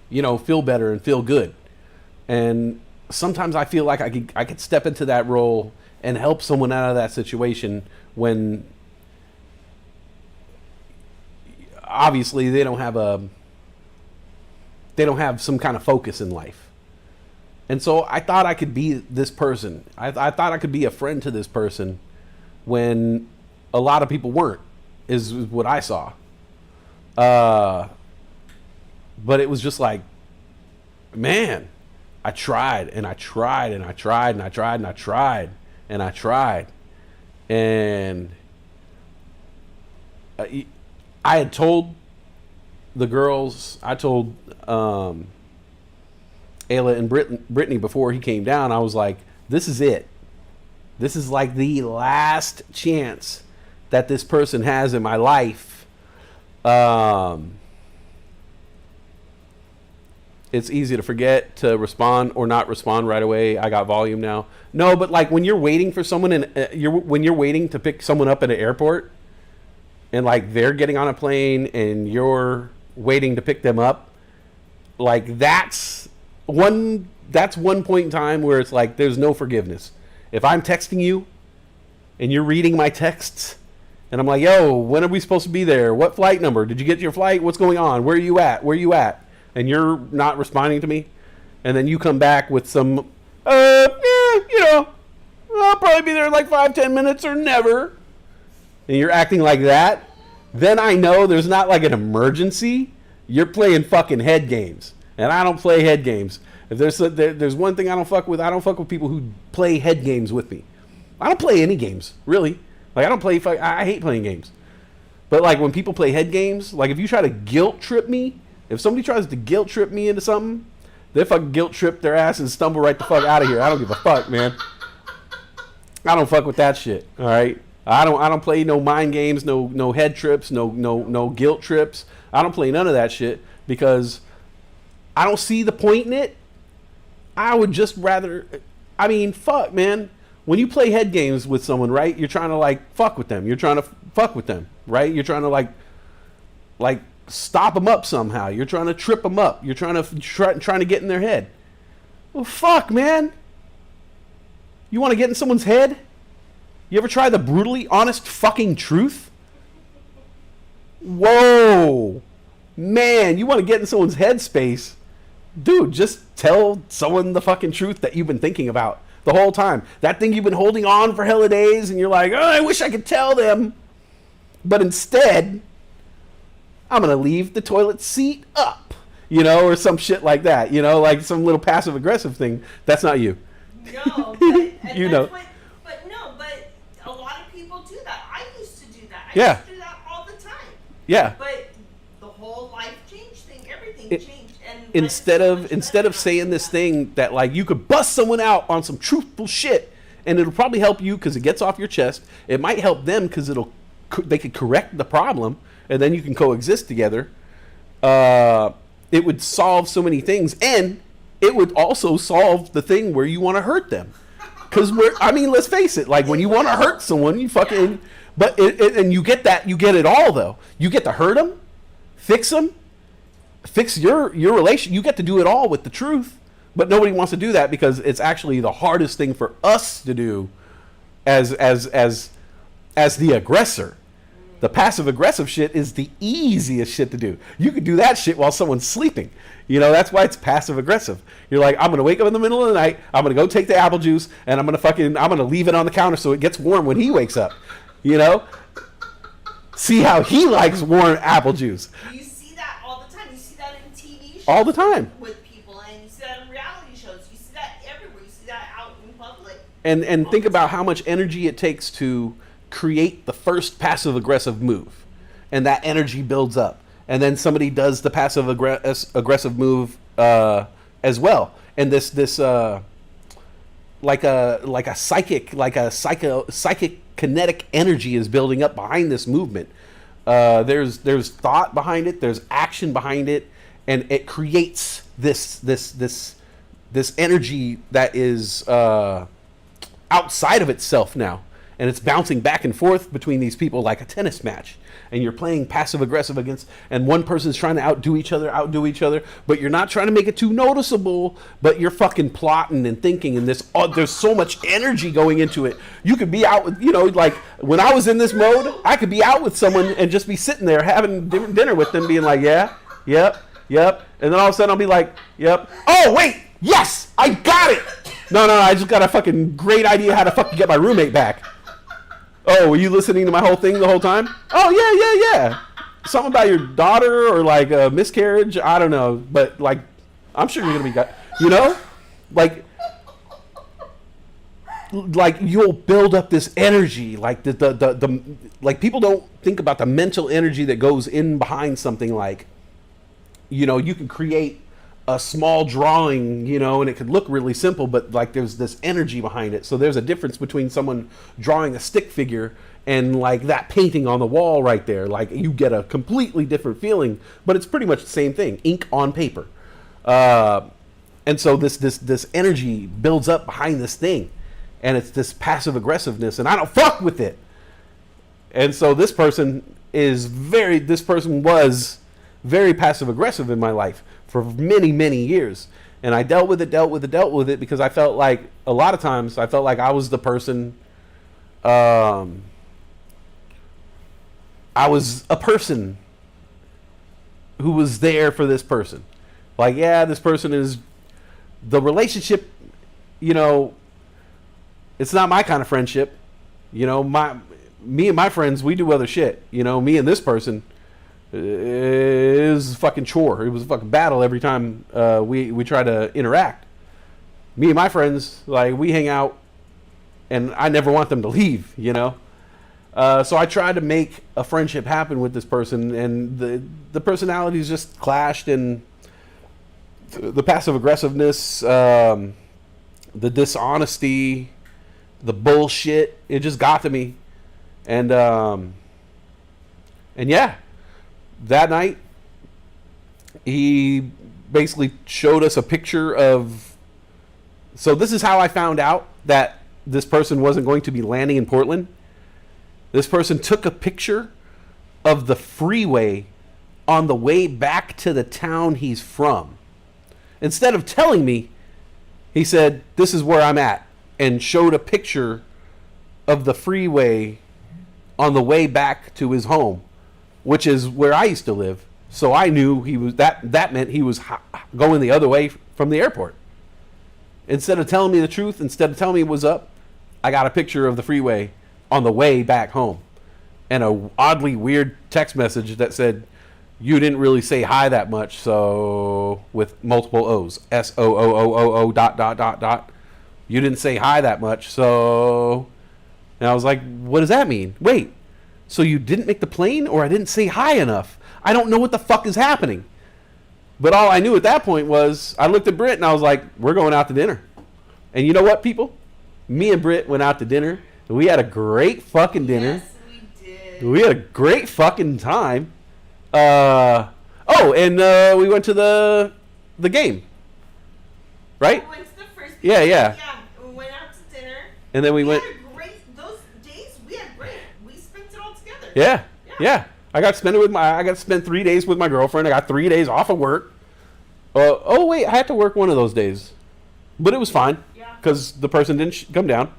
you know, feel better and feel good. And sometimes I feel like I could step into that role and help someone out of that situation when obviously they don't have some kind of focus in life. And so I thought I could be this person. I thought I could be a friend to this person when a lot of people weren't, is what I saw. But it was just like, man, I tried and I tried and I tried and I tried and I tried and I tried. And I had told the girls, I told Ayla and Brittany before he came down, I was like, this is it. This is like the last chance that this person has in my life. It's easy to forget to respond or not respond right away. I got volume now. No, but like when you're waiting for someone and when you're waiting to pick someone up at an airport and like they're getting on a plane and you're waiting to pick them up, like that's one point in time where it's like there's no forgiveness. If I'm texting you and you're reading my texts and I'm like, yo, when are we supposed to be there? What flight number? Did you get your flight? What's going on? Where are you at? Where are you at? And you're not responding to me, and then you come back with some, you know, I'll probably be there in like 5-10 minutes or never, and you're acting like that, then I know there's not like an emergency. You're playing fucking head games, and I don't play head games. If there's one thing I don't fuck with people who play head games with me. I don't play any games, really. Like, I don't play, I hate playing games. But like when people play head games, like if you try to guilt trip me, if somebody tries to guilt trip me into something, they fucking guilt trip their ass and stumble right the fuck out of here. I don't give a fuck, man. I don't fuck with that shit. All right. I don't play no mind games, no head trips, no guilt trips. I don't play none of that shit because I don't see the point in it. I would just rather, I mean, fuck, man. When you play head games with someone, right? You're trying to like fuck with them. You're trying to fuck with them, right? You're trying to like stop them up somehow. You're trying to trip them up. You're trying to get in their head. Well, fuck, man. You want to get in someone's head? You ever try the brutally honest fucking truth? Whoa. Man, you want to get in someone's headspace? Dude, just tell someone the fucking truth that you've been thinking about the whole time. That thing you've been holding on for hella days, and you're like, oh, I wish I could tell them. But instead, I'm going to leave the toilet seat up, or some shit like that, like some little passive aggressive thing. That's not you. No, but, you know. But a lot of people do that. I used to do that. Yeah. Used to do that all the time. Yeah. But the whole life change thing, everything changed. And instead of saying this thing that like you could bust someone out on some truthful shit, and it'll probably help you because it gets off your chest. It might help them because they could correct the problem, and then you can coexist together. It would solve so many things, and it would also solve the thing where you want to hurt them. Because let's face it, like when you want to hurt someone, you fucking, but and you get it all though. You get to hurt them, fix your relation. You get to do it all with the truth, but nobody wants to do that because it's actually the hardest thing for us to do as the aggressor. The passive aggressive shit is the easiest shit to do. You can do that shit while someone's sleeping. That's why it's passive aggressive. You're like, I'm going to wake up in the middle of the night, I'm going to go take the apple juice, and I'm going to leave it on the counter so it gets warm when he wakes up. See how he likes warm apple juice. You see that all the time. You see that in TV shows. All the time. With people, and you see that in reality shows. You see that everywhere. You see that out in public. And think about how much energy it takes to create the first passive aggressive move, and that energy builds up, and then somebody does the passive aggressive move as well, and this like a psychic kinetic energy is building up behind this movement. There's thought behind it, there's action behind it, and it creates this energy that is outside of itself now. And it's bouncing back and forth between these people like a tennis match. And you're playing passive aggressive against, and one person's trying to outdo each other, but you're not trying to make it too noticeable, but you're fucking plotting and thinking, and there's so much energy going into it. You could be out with, like when I was in this mode, I could be out with someone and just be sitting there having dinner with them being like, yeah, yep. And then all of a sudden I'll be like, yep. Oh, wait, yes, I got it. No, I just got a fucking great idea how to fucking get my roommate back. Oh, were you listening to my whole thing the whole time? Oh, yeah. Something about your daughter or like a miscarriage. I don't know. But like, I'm sure you're going to be, like you'll build up this energy. Like like people don't think about the mental energy that goes in behind something like, you can create a small drawing, and it could look really simple, but like there's this energy behind it. So there's a difference between someone drawing a stick figure and like that painting on the wall right there. Like you get a completely different feeling, but it's pretty much the same thing, ink on paper. And so this energy builds up behind this thing, and it's this passive aggressiveness, and I don't fuck with it. And so this person was very passive aggressive in my life for many, many years. And I dealt with it because I felt like a lot of times I felt like I was the person, I was a person who was there for this person. Like, yeah, this person is the relationship, it's not my kind of friendship. Me and my friends, we do other shit. Me and this person, it was a fucking chore. It was a fucking battle every time we try to interact. Me and my friends, like, we hang out, and I never want them to leave, So I tried to make a friendship happen with this person, and the personalities just clashed, and the passive aggressiveness, the dishonesty, the bullshit, it just got to me. And yeah. That night, he basically showed us a picture of... So this is how I found out that this person wasn't going to be landing in Portland. This person took a picture of the freeway on the way back to the town he's from. Instead of telling me, he said, "This is where I'm at," and showed a picture of the freeway on the way back to his home, which is where I used to live. So I knew he was that meant he was going the other way from the airport. Instead of telling me the truth, instead of telling me what's up, I got a picture of the freeway on the way back home, and a oddly weird text message that said, "You didn't really say hi that much," so with multiple O's, SOOOOO ... You didn't say hi that much, so. And I was like, "What does that mean? Wait, so you didn't make the plane, or I didn't say hi enough? I don't know what the fuck is happening." But all I knew at that point was I looked at Britt and I was like, "We're going out to dinner." And you know what, people? Me and Britt went out to dinner, and we had a great fucking dinner. Yes, we did. We had a great fucking time. We went to the game, right? We went to the first. Yeah. Yeah, we went out to dinner. And then we went. Had a great, those days we had great. We spent it all together. Yeah. I got to spend 3 days with my girlfriend. I got 3 days off of work. I had to work one of those days, but it was fine because the person didn't come down.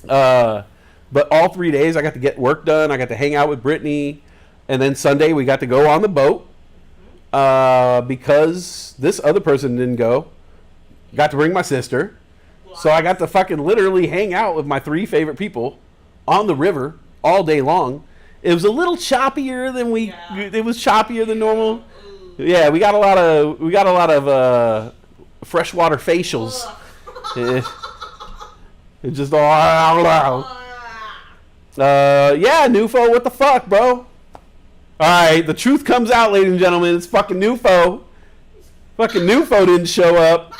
But all 3 days I got to get work done. I got to hang out with Brittany, and then Sunday we got to go on the boat because this other person didn't go. Got to bring my sister, so I got to fucking literally hang out with my 3 favorite people on the river all day long. It was a little choppier than it was choppier than normal. Yeah, we got a lot of freshwater facials. It just all. Nufo, what the fuck, bro? All right, the truth comes out, ladies and gentlemen. It's fucking Nufo. Fucking Nufo didn't show up.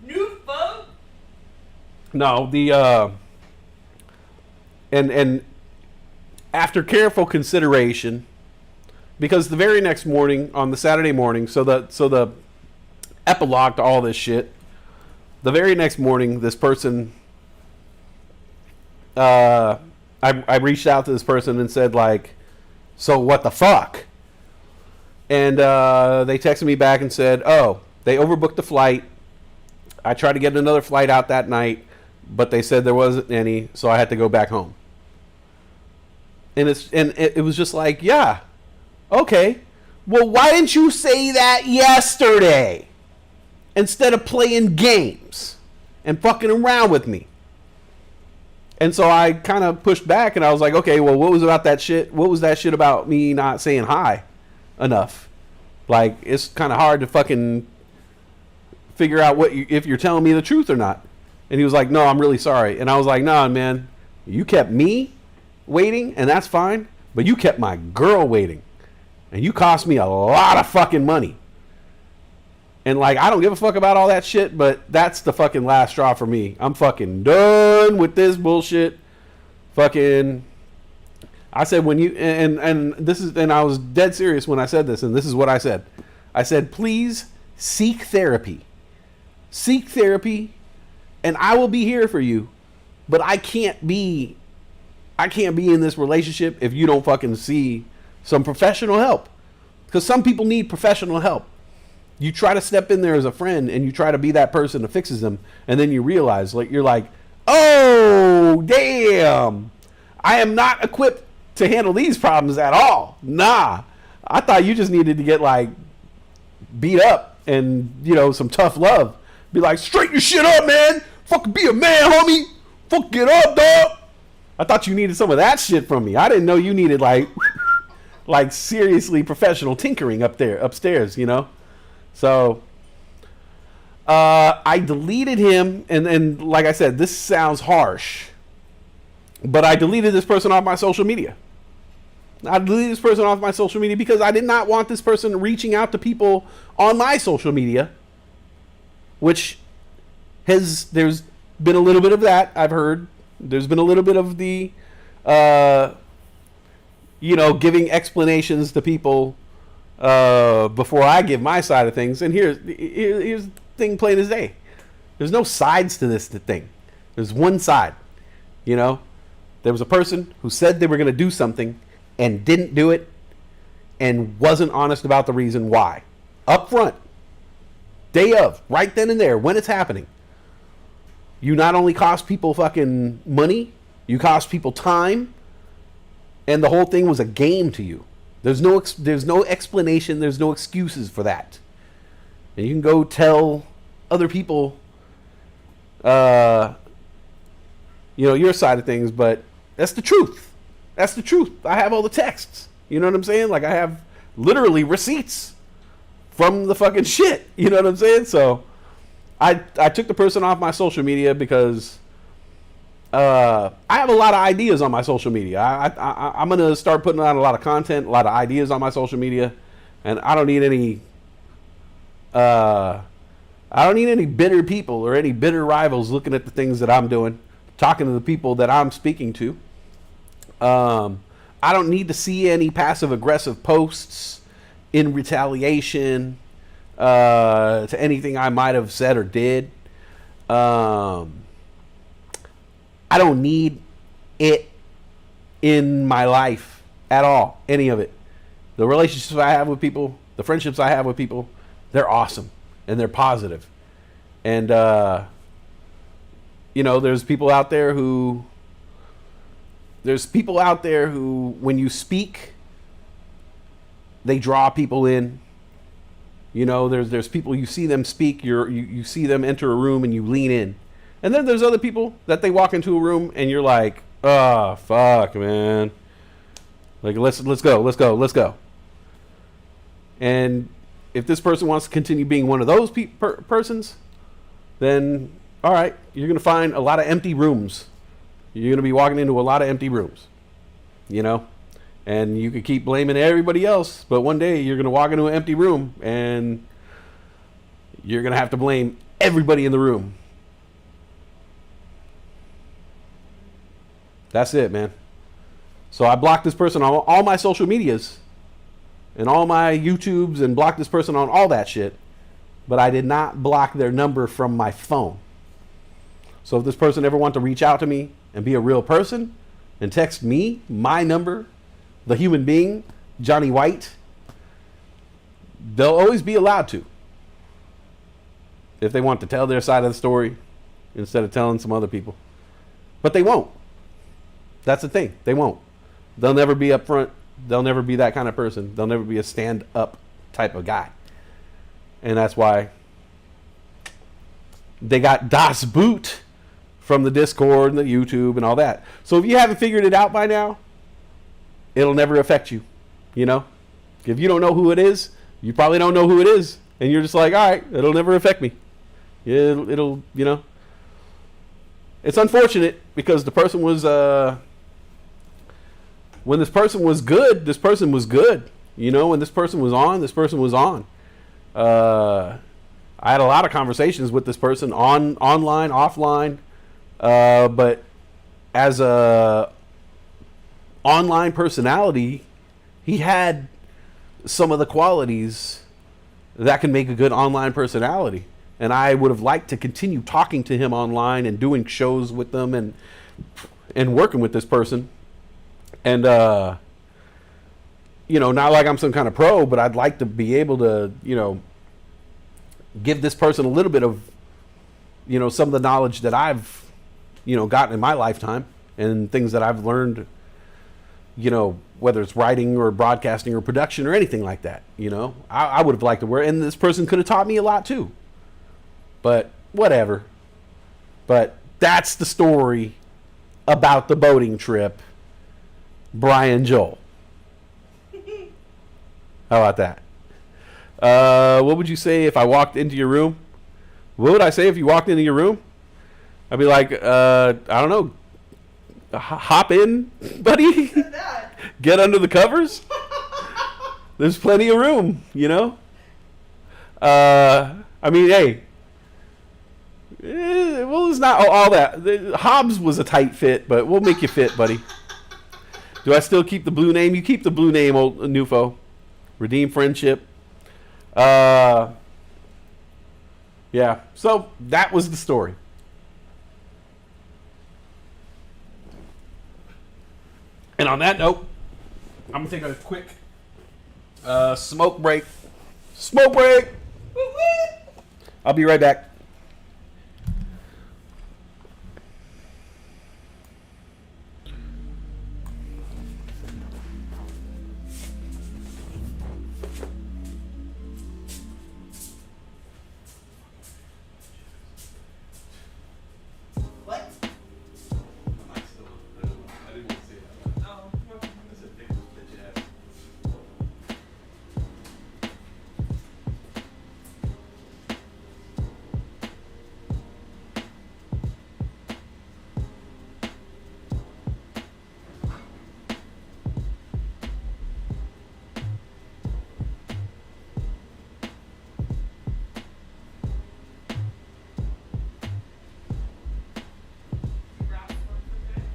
Nufo? No, and after careful consideration, because the very next morning, on the Saturday morning, so the epilogue to all this shit, the very next morning, this person, I reached out to this person and said, like, "So what the fuck?" And they texted me back and said, "Oh, they overbooked the flight. I tried to get another flight out that night, but they said there wasn't any, so I had to go back home." And it was just like, yeah, okay. Well, why didn't you say that yesterday instead of playing games and fucking around with me? And so I kind of pushed back, and I was like, okay, well, what was that shit about me not saying hi enough? Like, it's kind of hard to fucking figure out if you're telling me the truth or not. And he was like, "No, I'm really sorry." And I was like, "Nah, man, you kept me waiting, and that's fine, but you kept my girl waiting, and you cost me a lot of fucking money. And like, I don't give a fuck about all that shit, but that's the fucking last straw for me. I'm fucking done with this bullshit." Fucking, I said, when you and I was dead serious when I said this, and this is what I said. I said, "Please seek therapy. Seek therapy, and I will be here for you, but I can't be in this relationship if you don't fucking see some professional help. Because some people need professional help. You try to step in there as a friend, and you try to be that person that fixes them, and then you realize, like, you're like, oh, damn, I am not equipped to handle these problems at all. Nah, I thought you just needed to get, like, beat up and, some tough love. Be like, straighten your shit up, man. Fucking be a man, homie. Fuck, get up, dog." I thought you needed some of that shit from me. I didn't know you needed like seriously professional tinkering upstairs, So I deleted him, and like I said, this sounds harsh, but I deleted this person off my social media. I deleted this person off my social media because I did not want this person reaching out to people on my social media, which there's been a little bit of that, I've heard. There's been a little bit of the, giving explanations to people before I give my side of things. And here's the thing plain as day. There's no sides to this thing. There's one side, that There was a person who said they were going to do something and didn't do it and wasn't honest about the reason why. Up front, day of, right then and there, when it's happening. You not only cost people fucking money, you cost people time, and the whole thing was a game to you. There's no explanation, there's no excuses for that. And you can go tell other people, your side of things, but that's the truth. That's the truth. I have all the texts. You know what I'm saying? Like, I have literally receipts from the fucking shit. You know what I'm saying? So I took the person off my social media because I have a lot of ideas on my social media. I'm going to start putting out a lot of content, a lot of ideas on my social media, and I don't need any bitter people or any bitter rivals looking at the things that I'm doing, talking to the people that I'm speaking to. I don't need to see any passive aggressive posts in retaliation to anything I might have said or did. I don't need it in my life at all, any of it. The relationships I have with people, the friendships I have with people, they're awesome and they're positive. And, there's people out there who, when you speak, they draw people in. There's people, you see them speak, you see them enter a room and you lean in. And then there's other people that they walk into a room and you're like, oh, fuck, man. Like, let's go. And if this person wants to continue being one of those persons, then, all right, you're going to find a lot of empty rooms. You're going to be walking into a lot of empty rooms, and you could keep blaming everybody else, but one day you're going to walk into an empty room and you're going to have to blame everybody in the room. That's it, man. So I blocked this person on all my social medias and all my YouTubes and blocked this person on all that shit, but I did not block their number from my phone. So if this person ever wants to reach out to me and be a real person and text me, my number, the human being, Johnny White, they'll always be allowed to. If they want to tell their side of the story instead of telling some other people. But they won't. That's the thing. They won't. They'll never be upfront. They'll never be that kind of person. They'll never be a stand-up type of guy. And that's why they got Das Boot from the Discord and the YouTube and all that. So if you haven't figured it out by now, it'll never affect you. If you don't know who it is, you probably don't know who it is. And you're just like, all right, it'll never affect me. It'll It's unfortunate because the person was, when this person was good, this person was good. When this person was on, this person was on. I had a lot of conversations with this person online, offline. But as a online personality, he had some of the qualities that can make a good online personality. And I would have liked to continue talking to him online and doing shows with them and working with this person. And, not like I'm some kind of pro, but I'd like to be able to, give this person a little bit of, some of the knowledge that I've, gotten in my lifetime and things that I've learned, whether it's writing or broadcasting or production or anything like that. I would have liked to and this person could have taught me a lot too. But whatever. But that's the story about the boating trip, Brian Joel. How about that? What would you say if I walked into your room? What would I say if you walked into your room? I'd be like, I don't know, hop in, buddy. Get under the covers. There's plenty of room, hey. Well, it's not all that. Hobbs was a tight fit, but we'll make you fit, buddy. Do I still keep the blue name? You keep the blue name, old Nufo. Redeem friendship. Yeah. So that was the story. And on that note, I'm gonna take a quick smoke break. Smoke break. I'll be right back. What? Oh. Wraps work for today?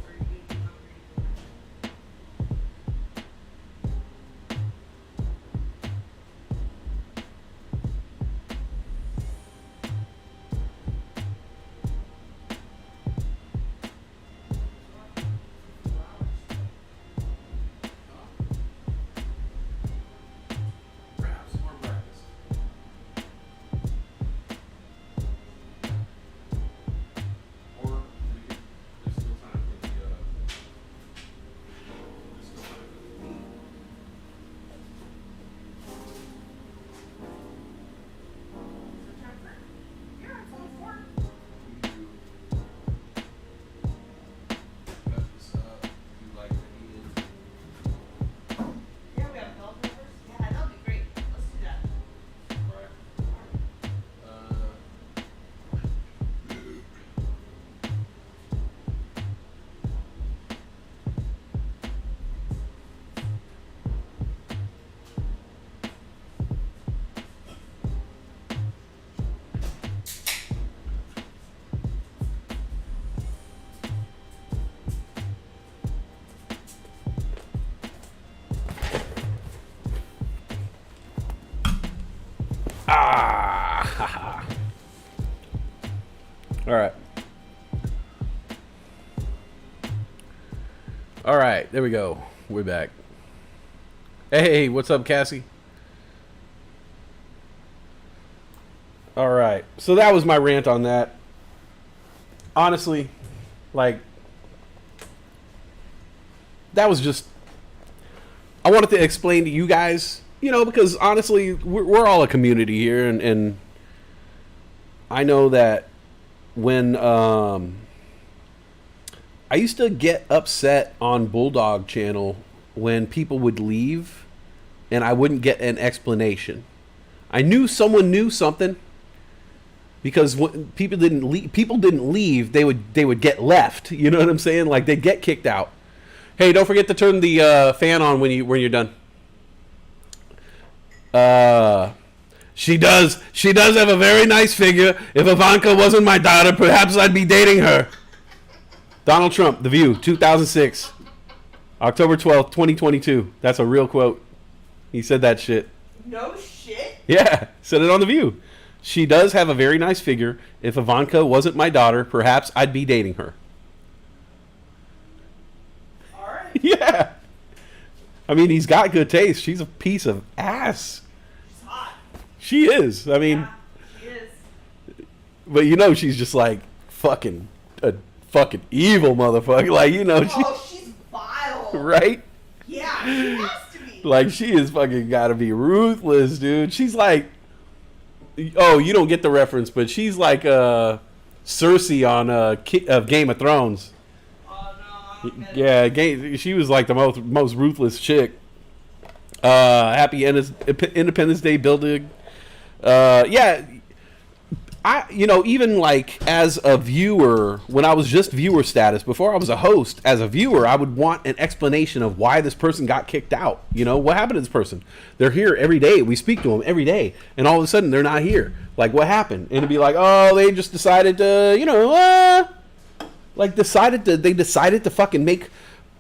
Or you need to be hungry? Yeah, it's only 4. Yeah, we have bell peppers. Yeah, that'll be great. Let's do that. Ah. All right. All right. There we go. We're back. Hey, what's up, Cassie? All right. So that was my rant on that. Honestly, like, that was just, I wanted to explain to you guys, you know, because honestly, we're all a community here, and I know that when I used to get upset on Bulldog Channel when people would leave and I wouldn't get an explanation. I knew someone knew something, because when people didn't leave, they would get left. You know what I'm saying? Like, they'd get kicked out. Hey, don't forget to turn the fan on when you're done. She does have a very nice figure. If Ivanka wasn't my daughter, perhaps I'd be dating her. Donald Trump, The View, 2006, October 12th, 2022. That's a real quote. He said that shit. No shit? Yeah, said it on The View. She does have a very nice figure. If Ivanka wasn't my daughter, perhaps I'd be dating her. All right. Yeah. I mean, he's got good taste. She's a piece of ass. She's hot. She is. I mean, Yeah, she is. but you know, she's just like fucking a fucking evil motherfucker. Like, you know, She's vile. right? Yeah, she has to be. Like, she is fucking gotta be ruthless, dude. She's like, oh, you don't get the reference, but she's like Cersei on Game of Thrones. Oh no, I don't get it. Yeah, she was like the most ruthless chick. Happy Independence Day building. Yeah, even like as a viewer, when I was just viewer status, before I was a host, as a viewer, I would want an explanation of why this person got kicked out. You know, what happened to this person? They're here every day. We speak to them every day. And all of a sudden, they're not here. Like, what happened? And it'd be like, oh, they just decided to, they decided to fucking make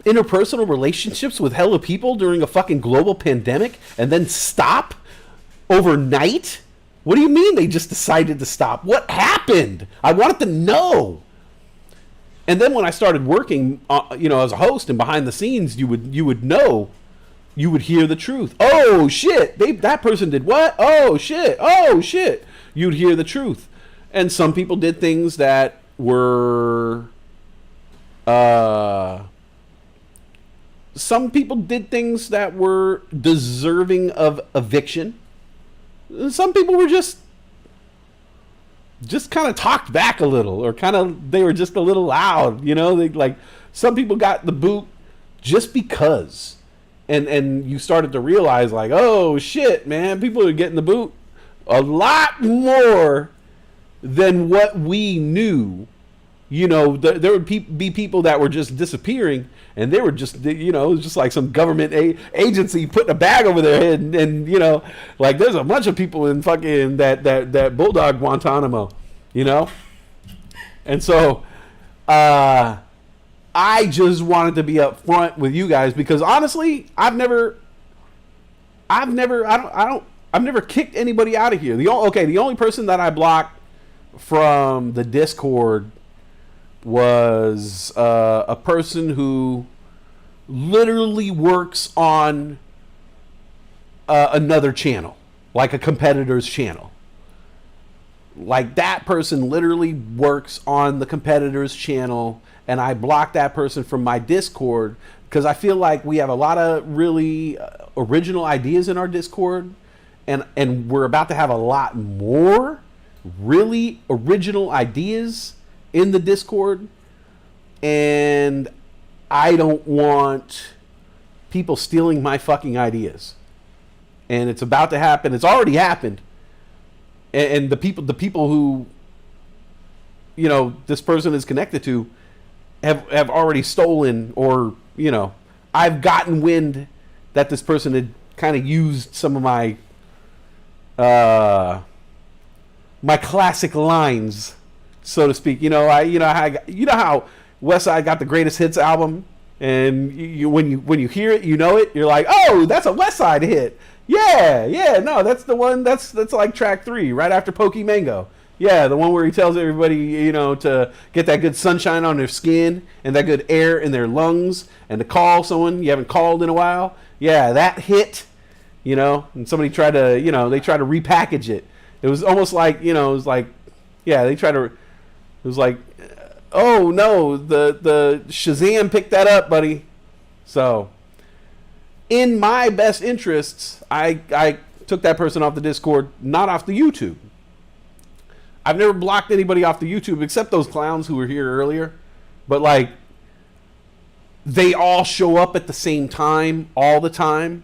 interpersonal relationships with hella people during a fucking global pandemic and then stop overnight? What do you mean they just decided to stop? What happened? I wanted to know. And then when I started working, as a host and behind the scenes, you would know, you would hear the truth. Oh shit, that person did what? Oh shit, You'd hear the truth, and some people did things that were, some people did things that were deserving of eviction. Some people were just kind of talked back a little, or they were just a little loud, some people got the boot just because, and you started to realize, like, oh shit, man, people are getting the boot a lot more than what we knew. There would be people that were just disappearing, and they were just, it was just like some government agency putting a bag over their head, and like there's a bunch of people in fucking that Bulldog Guantanamo, and so I just wanted to be upfront with you guys, because honestly, I've never kicked anybody out of here. The only person that I blocked from the Discord was a person who literally works on another channel, like a competitor's channel. Like, that person literally works on the competitor's channel, and I blocked that person from my Discord because I feel like we have a lot of really original ideas in our Discord, and we're about to have a lot more really original ideas in the Discord, and I don't want people stealing my fucking ideas. And it's about to happen. It's already happened. And the people who, this person is connected to have already stolen, or, I've gotten wind that this person had kind of used some of my my classic lines, so to speak. How Westside got the greatest hits album, and when you hear it, you're like, oh, that's a Westside hit. No, that's the one. That's like track 3, right after Pokey Mango. Yeah, the one where he tells everybody, to get that good sunshine on their skin and that good air in their lungs, and to call someone you haven't called in a while. Yeah, that hit. And somebody tried to, they tried to repackage it. It was almost like, it was like, yeah, they tried to. It was like, oh no, the Shazam picked that up, buddy. So, in my best interests, I took that person off the Discord, not off the YouTube. I've never blocked anybody off the YouTube except those clowns who were here earlier. But like, they all show up at the same time all the time.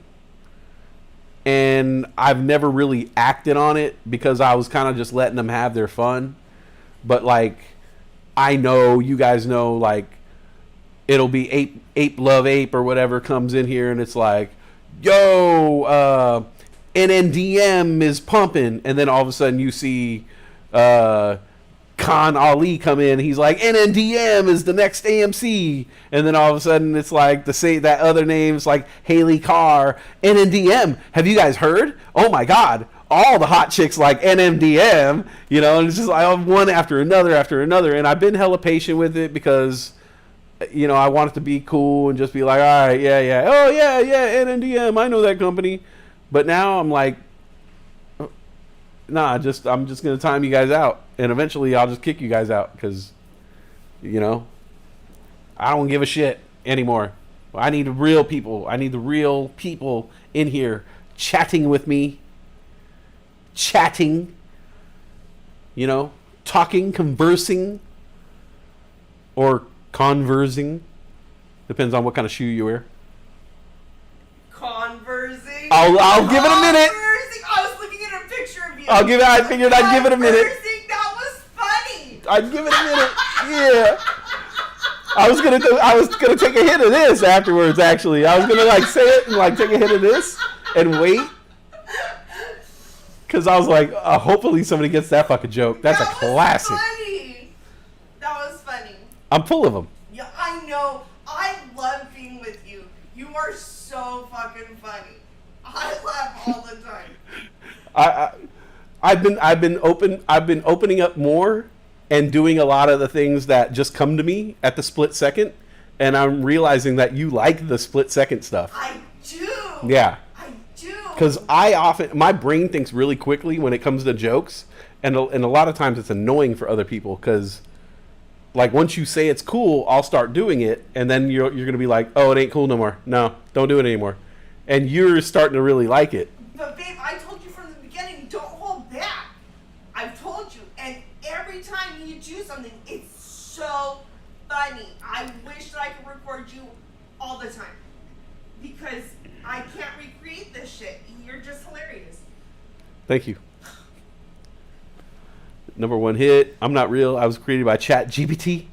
And I've never really acted on it because I was kind of just letting them have their fun. But like, I know, you guys know, like, it'll be Ape Love Ape or whatever comes in here, and it's like, yo, NNDM is pumping. And then all of a sudden you see Khan Ali come in. He's like, NNDM is the next AMC. And then all of a sudden it's like that other name's like Haley Carr. NNDM. Have you guys heard? Oh my God. All the hot chicks like NMDM, and it's just like one after another. And I've been hella patient with it because, I want it to be cool and just be like, all right, yeah. Oh yeah, NMDM. I know that company. But now I'm like, nah, I'm just going to time you guys out. And eventually I'll just kick you guys out because, I don't give a shit anymore. I need real people. I need the real people in here chatting with me. Chatting. Talking, conversing. Or conversing. Depends on what kind of shoe you wear. Conversing? I'll give it a minute. I was looking at a picture of you. I figured I'd give it a minute. That was funny. I'd give it a minute. Yeah. I was gonna take a hit of this afterwards. Actually, I was gonna like say it and like take a hit of this and wait, because I was like, hopefully somebody gets that fucking joke. That's a classic. Funny. That was funny. I'm full of them. Yeah, I know. I love being with you. You are so fucking funny. I laugh all the time. I've been opening up more and doing a lot of the things that just come to me at the split second. And I'm realizing that you like the split second stuff. I do. Yeah. I do. Because my brain thinks really quickly when it comes to jokes. And a lot of times it's annoying for other people because, like, once you say it's cool, I'll start doing it. And then you're going to be like, oh, it ain't cool no more. No, don't do it anymore. And you're starting to really like it. But, babe, I told you from the beginning, don't hold back. I've told you. And every time you do something, it's so funny. I wish that I could record you all the time. Because I can't recreate this shit. You're just hilarious. Thank you. Number 1 hit. I'm not real. I was created by ChatGPT.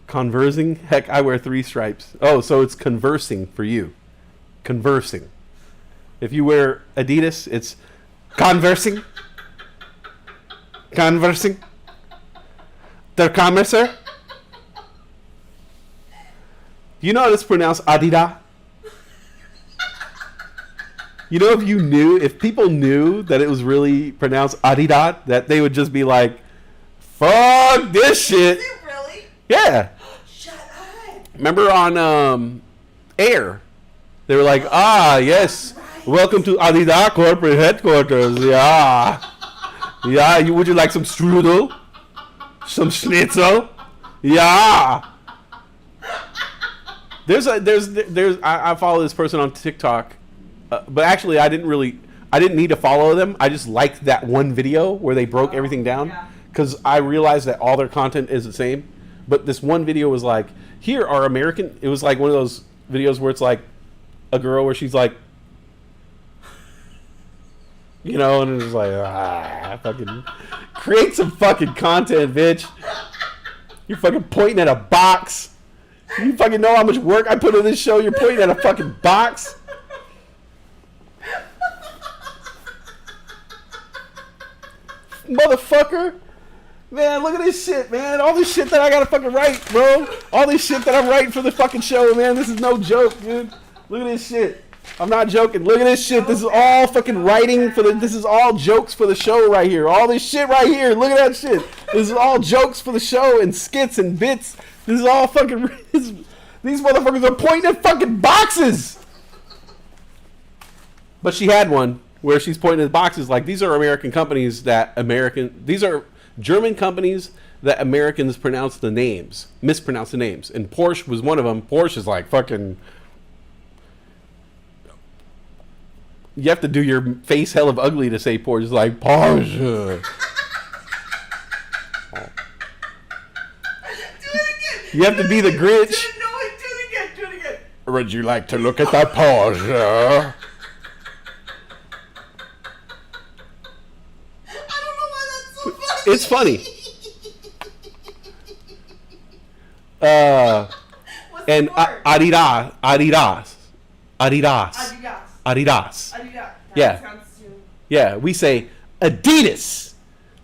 Conversing. Heck, I wear 3 stripes. Oh, so it's conversing for you. Conversing. If you wear Adidas, it's conversing. Conversing. Der Converser. You know how it's pronounced Adidas? You know, if people knew that it was really pronounced Adidas, that they would just be like, fuck this shit. Is it really? Yeah. Shut up. Remember on Air? They were like, yes, right. Welcome to Adidas corporate headquarters. Yeah. Yeah, would you like some strudel? Some schnitzel? Yeah. I follow this person on TikTok. But actually, I didn't need to follow them. I just liked that one video where they broke everything down because I realized that all their content is the same. But this one video was like, here are American. It was like one of those videos where it's like a girl where she's like, you know, and it's like, fucking create some fucking content, bitch. You're fucking pointing at a box. You fucking know how much work I put on this show. You're pointing at a fucking box. Motherfucker. Man, look at this shit, man. All this shit that I gotta fucking write, bro. All this shit that I'm writing for the fucking show, man. This is no joke, dude. Look at this shit. I'm not joking. Look at this shit. This is all fucking writing for this is all jokes for the show right here. All this shit right here. Look at that shit. This is all jokes for the show and skits and bits. This is all fucking these motherfuckers are pointing at fucking boxes. But she had one where she's pointing at boxes like these are American companies these are German companies that Americans mispronounce the names. And Porsche was one of them. Porsche is like fucking, you have to do your face hell of ugly to say Porsche. It's like Porsche. Do it again. You have to be the Grinch. Do it again. Would you like to look at that Porsche? It's funny. And Adidas. Yeah. Yeah, we say Adidas.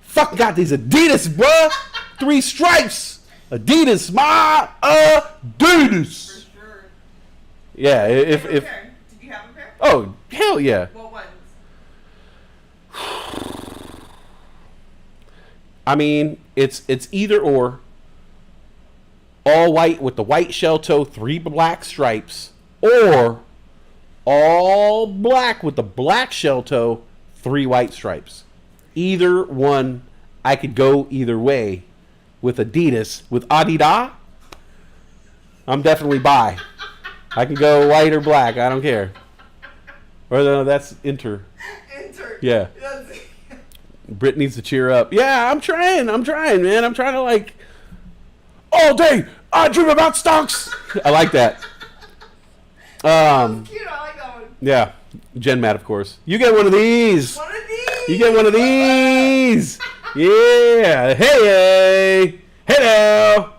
Fuck got these Adidas, bruh. 3 stripes. Adidas, my Adidas. For sure. Yeah, if Did you have a pair? oh, hell yeah. What ones? I mean, it's either or. All white with the white shell toe, 3 black stripes, or all black with the black shell toe, 3 white stripes. Either one, I could go either way. With Adidas, with Adidas, I'm definitely bi. I can go white or black, I don't care. Or no, that's Inter. Yeah. Britt needs to cheer up. Yeah, I'm trying, man. I'm trying to like all day. I dream about stocks. I like that. Cute. I like that one. Yeah, Gen Matt, of course. You get one of these. You get one of these. Yeah. Hey. Hello.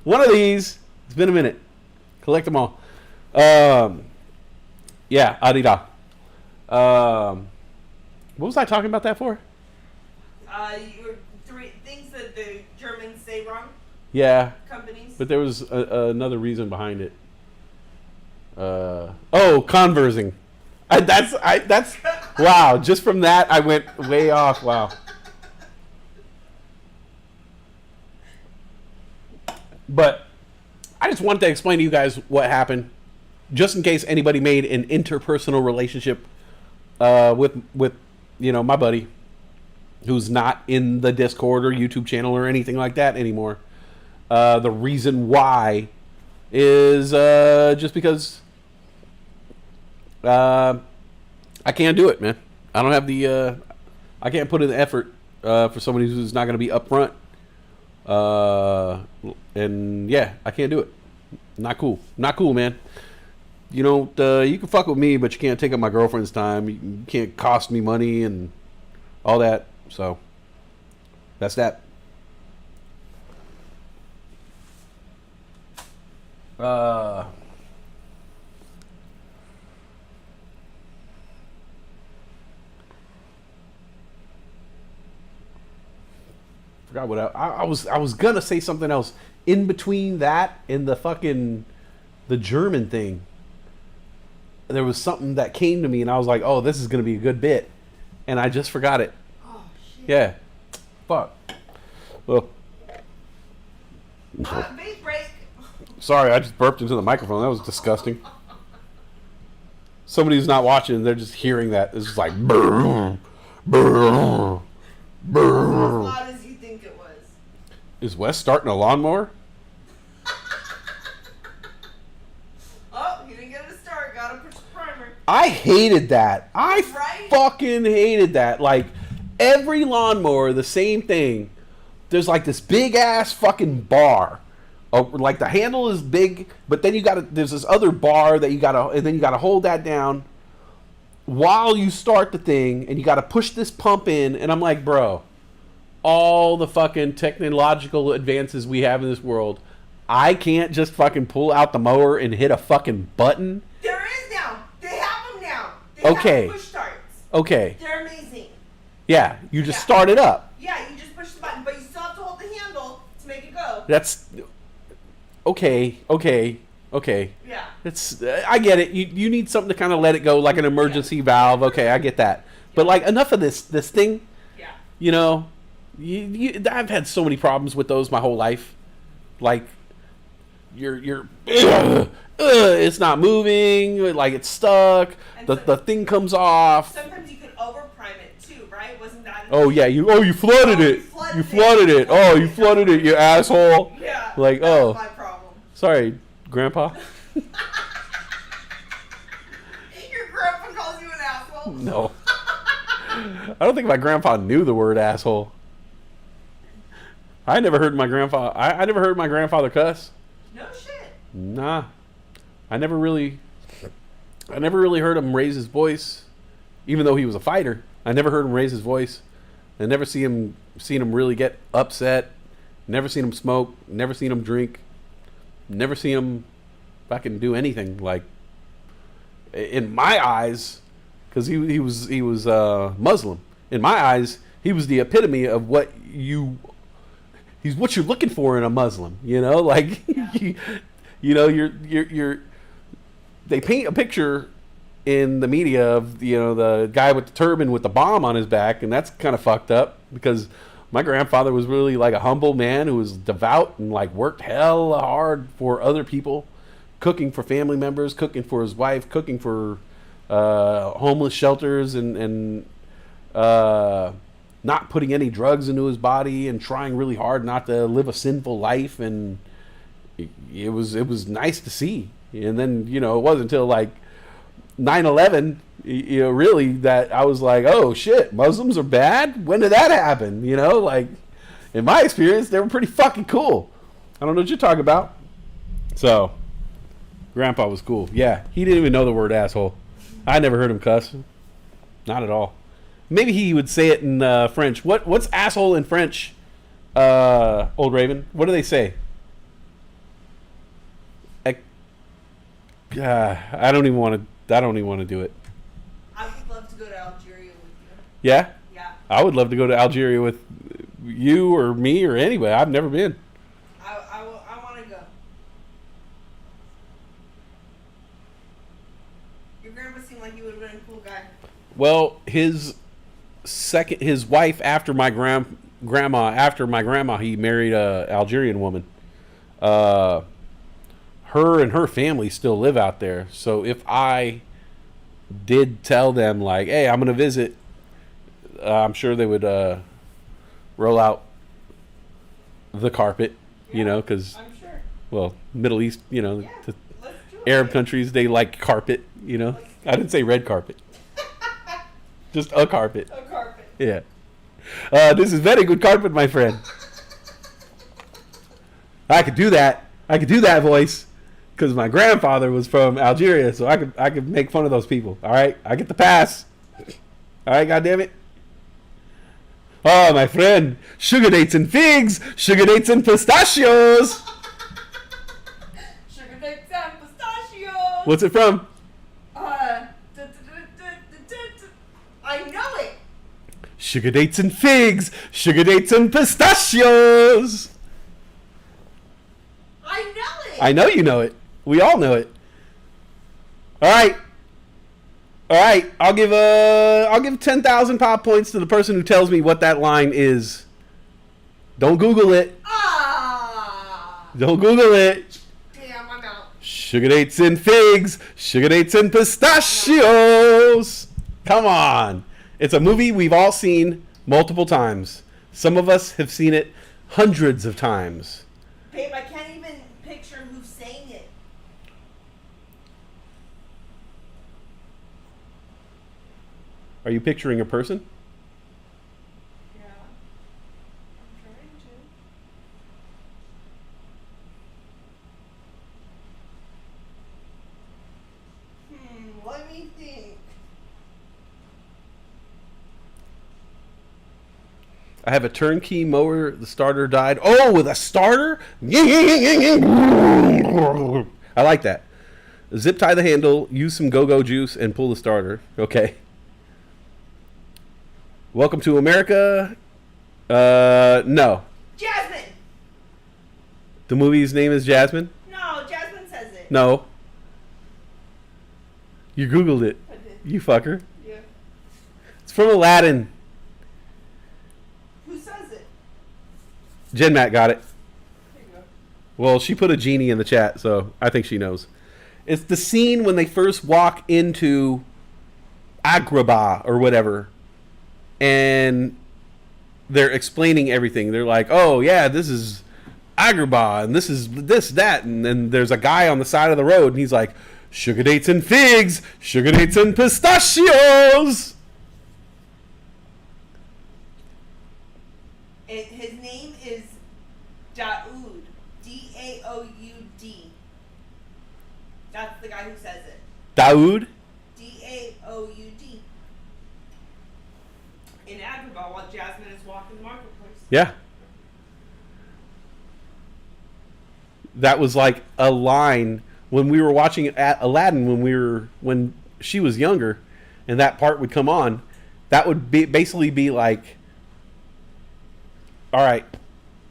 One of these. It's been a minute. Collect them all. Yeah, Adidas. What was I talking about that for? Your 3 things that the Germans say wrong. Yeah. Companies. But there was another reason behind it. Conversing. That's wow. Just from that, I went way off. Wow. But I just wanted to explain to you guys what happened, just in case anybody made an interpersonal relationship with my buddy, who's not in the Discord or YouTube channel or anything like that anymore. The reason why is just because I can't do it, man. I don't have the I can't put in the effort for somebody who's not going to be upfront. And yeah, I can't do it. Not cool, man. You can fuck with me, but you can't take up my girlfriend's time. You can't cost me money and all that. So that's that. Forgot what I was gonna say something else in between that and the German thing. There was something that came to me and I was like, oh, this is gonna be a good bit, and I just forgot it. Oh shit. Yeah. Fuck. Well. Big break. Sorry, I just burped into the microphone. That was disgusting. Somebody who's not watching, they're just hearing that. It's just like brrr, brrr, brrr. As loud as you think it was. Is Wes starting a lawnmower? Oh, he didn't get it to start. Gotta push the primer. I hated that. I Right? fucking hated that. Like, every lawnmower, the same thing. There's like this big ass fucking bar. Like the handle is big, but then there's this other bar that and then you gotta hold that down while you start the thing, and you gotta push this pump in, and I'm like, bro, all the fucking technological advances we have in this world, I can't just fucking pull out the mower and hit a fucking button. There is now. They have them now. They Okay. have push starts. Okay. They're amazing. Yeah, you just Yeah. start it up. Yeah, you just push the button, but you still have to hold the handle to make it go. That's okay. Yeah. It's I get it. You need something to kind of let it go, like an emergency valve. Okay, I get that. But like, enough of this thing. Yeah. I've had so many problems with those my whole life. Like, it's not moving. Like, it's stuck. The thing comes off. Sometimes you could overprime it too, right? Wasn't that? Oh yeah, you flooded it. You flooded it. Oh, you flooded it, you asshole. Yeah. Like, that oh. was my problem. Sorry, Grandpa. Your grandpa calls you an asshole. No. I don't think my grandpa knew the word asshole. I never heard my grandfather. I never heard my grandfather cuss. No shit. Nah. I never really heard him raise his voice, even though he was a fighter. I never heard him raise his voice. I never seen him really get upset. Never seen him smoke. Never seen him drink. Never seen him fucking do anything. Like, in my eyes, because he was Muslim. In my eyes, he was the epitome of he's what you're looking for in a Muslim. Like, you're they paint a picture in the media of the guy with the turban with the bomb on his back, and that's kind of fucked up, because my grandfather was really like a humble man who was devout and like worked hella hard for other people, cooking for family members, cooking for his wife, cooking for homeless shelters, and not putting any drugs into his body, and trying really hard not to live a sinful life. And it was nice to see. And then it wasn't until like 9/11, really, that I was like, oh shit, Muslims are bad? When did that happen? Like, in my experience, they were pretty fucking cool. I don't know what you're talking about. So, Grandpa was cool. Yeah, he didn't even know the word asshole. I never heard him cuss. Not at all. Maybe he would say it in French. What's asshole in French, Old Raven? What do they say? I don't even want to do it. I would love to go to Algeria with you. Yeah? Yeah. I would love to go to Algeria with you or me or anybody. I've never been. I want to go. Your grandpa seemed like he would have been a cool guy. Well, his wife after my grandma, he married a Algerian woman. her and her family still live out there. So if I did tell them like, hey, I'm gonna visit, I'm sure they would roll out the carpet, you know, because I'm sure. well, Middle East, you know, Yeah, the let's do Arab it. countries, they like carpet, you know. I didn't say red carpet, just a carpet. A carpet. Yeah. This is very good carpet, my friend. I could do that. I could do that voice because my grandfather was from Algeria, so I could make fun of those people. All right, I get the pass. All right, goddamn it. Oh, my friend, sugar dates and figs, sugar dates and pistachios. Sugar dates and pistachios. What's it from? I know it. Sugar dates and figs, sugar dates and pistachios. I know it. I know you know it. We all know it. All right. All right. I'll give 10,000 pop points to the person who tells me what that line is. Don't Google it. Ah. Don't Google it. Damn, I'm out. Sugar dates and figs, sugar dates and pistachios. Come on. It's a movie we've all seen multiple times. Some of us have seen it hundreds of times. Babe, I can't even picture who's saying it. Are you picturing a person? Yeah. I'm trying to. Let me think. I have a turnkey mower. The starter died. Oh, with a starter? I like that. Zip tie the handle, use some go-go juice, and pull the starter. Okay. Welcome to America. No. Jasmine. The movie's name is Jasmine? No, Jasmine says it. No. You Googled it. I did. You fucker. Yeah. It's from Aladdin. Who says it? Jen Matt got it. There you go. Well, she put a genie in the chat, so I think she knows. It's the scene when they first walk into Agrabah or whatever, and they're explaining everything. They're like, oh, yeah, this is Agrabah, and this is this, that, and then there's a guy on the side of the road, and he's like, sugar dates and figs, sugar dates and pistachios. His name is Daoud. D-A-O-U-D. That's the guy who says it. Daoud? D-A-O-U-D. In Agrabah while Jasmine is walking the marketplace. Yeah. That was like a line when we were watching at Aladdin when she was younger, and that part would come on. That would basically be like, all right,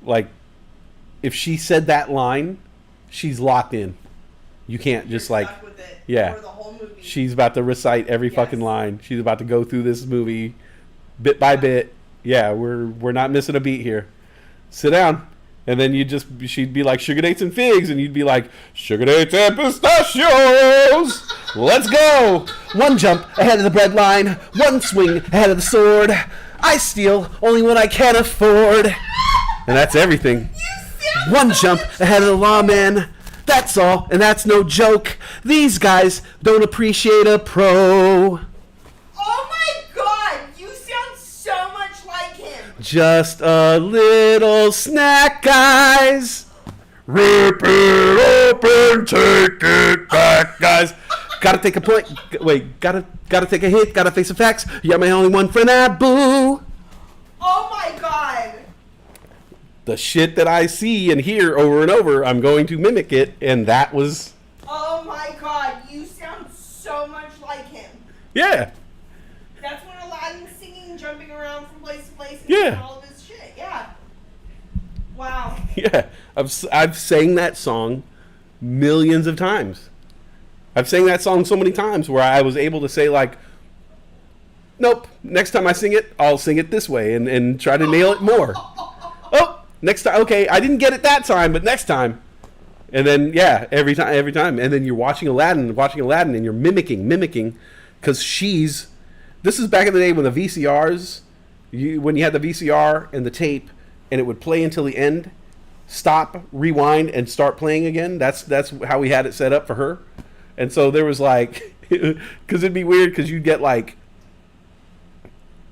like if she said that line, she's locked in. You can't just You're like, stuck with it yeah. for the whole movie. She's about to recite every Yes. fucking line. She's about to go through this movie bit by bit. Yeah, we're not missing a beat here. Sit down. And then she'd be like, sugar dates and figs, and you'd be like, sugar dates and pistachios. Let's go. One jump ahead of the bread line, one swing ahead of the sword. I steal only when I can afford. And that's everything. One jump ahead of the lawman. That's all, and that's no joke. These guys don't appreciate a pro. Oh my god! You sound so much like him! Just a little snack, guys. Rip it open, take it back, guys. Gotta take a point. Wait, gotta take a hit. Gotta face the facts. You're my only one friend, boo. Oh my god! The shit that I see and hear over and over, I'm going to mimic it, and that was... Oh my god, you sound so much like him. Yeah. That's when Aladdin's singing, jumping around from place to place, and Yeah. doing all of his shit. Yeah. Wow. Yeah. I've sang that song millions of times. I've sang that song so many times where I was able to say, like, nope, next time I sing it, I'll sing it this way and try to nail it more. Oh, next time, okay, I didn't get it that time, but next time. And then every time, and then you're watching Aladdin, and you're mimicking, because this is back in the day when the VCRs, when you had the VCR and the tape, and it would play until the end, stop, rewind, and start playing again. That's how we had it set up for her. And so there was like, because it'd be weird because you'd get like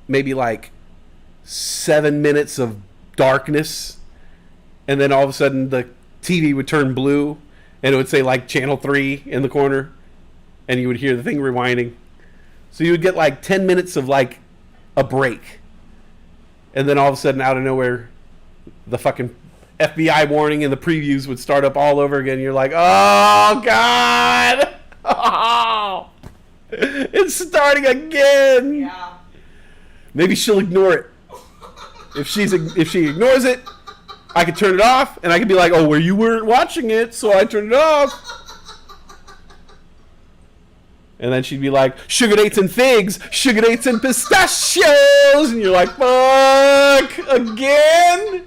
maybe like 7 minutes of darkness, and then all of a sudden the TV would turn blue, and it would say like channel 3 in the corner, and you would hear the thing rewinding. So you would get like 10 minutes of like a break, and then all of a sudden out of nowhere, the fucking FBI warning and the previews would start up all over again. You're like, oh God, oh, it's starting again. Yeah. Maybe she'll ignore it. If she ignores it, I could turn it off, and I could be like, oh, well, you weren't watching it, so I turned it off. And then she'd be like, sugar dates and figs, sugar dates and pistachios. And you're like, fuck, again?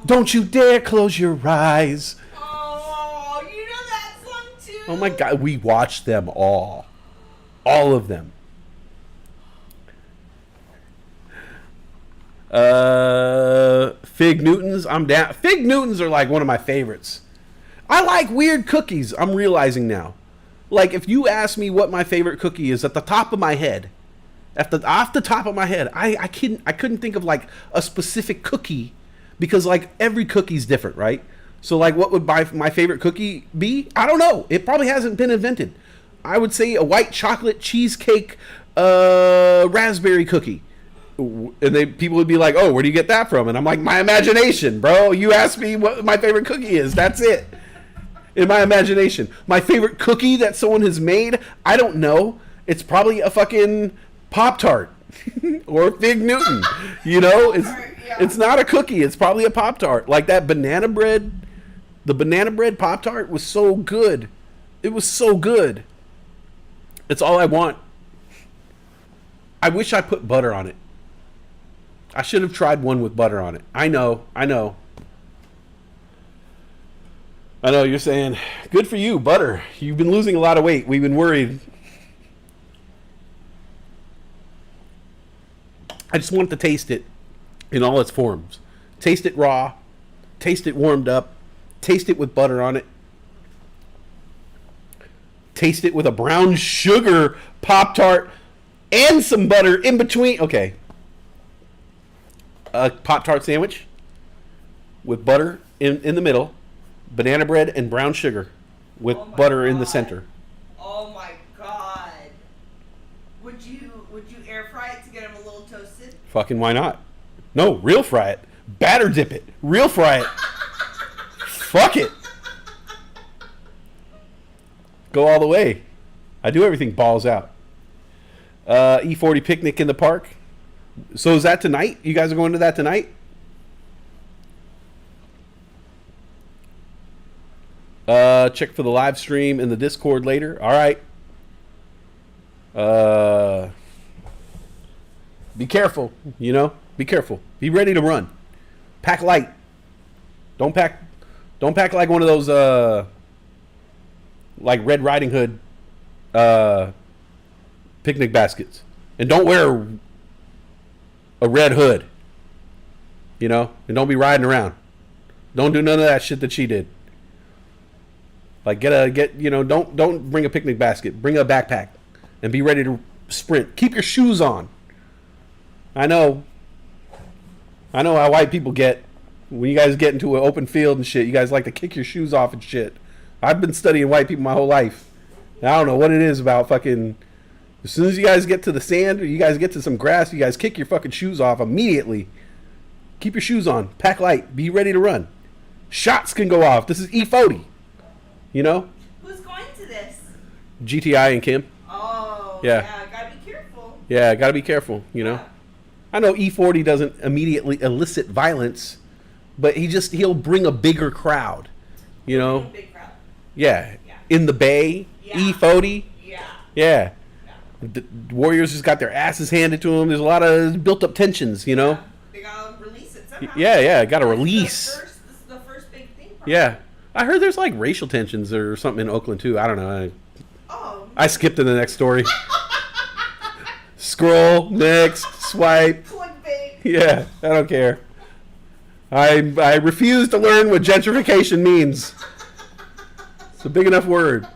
Don't you dare close your eyes. Oh, you know that song too? Oh my God, we watched them all. All of them. Fig Newtons, I'm down. Fig Newtons are like one of my favorites. I like weird cookies, I'm realizing now. Like, if you ask me what my favorite cookie is, at the top of my head, off the top of my head, I couldn't think of like a specific cookie, because like every cookie's different, right? So like, what would my favorite cookie be? I don't know. It probably hasn't been invented. I would say a white chocolate cheesecake raspberry cookie. And people would be like, oh, where do you get that from? And I'm like, my imagination, bro. You asked me what my favorite cookie is. That's it. In my imagination. My favorite cookie that someone has made, I don't know. It's probably a fucking Pop-Tart or Fig Newton. You know, it's not a cookie. It's probably a Pop-Tart. Like that banana bread. The banana bread Pop-Tart was so good. It was so good. It's all I want. I wish I put butter on it. I should have tried one with butter on it. I know. You're saying, good for you, butter. You've been losing a lot of weight. We've been worried. I just want to taste it in all its forms. Taste it raw. Taste it warmed up. Taste it with butter on it. Taste it with a brown sugar Pop-Tart and some butter in between. Okay. A Pop-Tart sandwich with butter in the middle, banana bread and brown sugar with butter in the center. Oh my God. Would you air fry it to get them a little toasted? Fucking why not? No, real fry it. Batter dip it. Real fry it. Fuck it. Go all the way. I do everything balls out. E40 picnic in the park. So is that tonight? You guys are going to that tonight? Check for the live stream in the Discord later. All right. Be careful, you know? Be careful. Be ready to run. Pack light. Don't pack like one of those like Red Riding Hood picnic baskets. And don't wear a red hood, you know, and don't be riding around. Don't do none of that shit that she did. Like don't bring a picnic basket. Bring a backpack, and be ready to sprint. Keep your shoes on. I know how white people get when you guys get into an open field and shit. You guys like to kick your shoes off and shit. I've been studying white people my whole life. I don't know what it is about fucking. As soon as you guys get to the sand or you guys get to some grass, you guys kick your fucking shoes off immediately. Keep your shoes on. Pack light. Be ready to run. Shots can go off. This is E40. You know? Who's going to this? GTI and Kim. Oh, yeah. Gotta be careful. Yeah, gotta be careful, you know? I know E40 doesn't immediately elicit violence, but he'll bring a bigger crowd. You know? Big crowd. Yeah. In the Bay, E40. Yeah. The Warriors just got their asses handed to them. There's a lot of built-up tensions, you know? They gotta release it somehow. Yeah, got a release. This is the first big thing. Yeah. I heard there's like racial tensions or something in Oakland too. I don't know. I skipped to the next story. Scroll, next, swipe. Clickbait. Yeah, I don't care. I refuse to learn what gentrification means. It's a big enough word.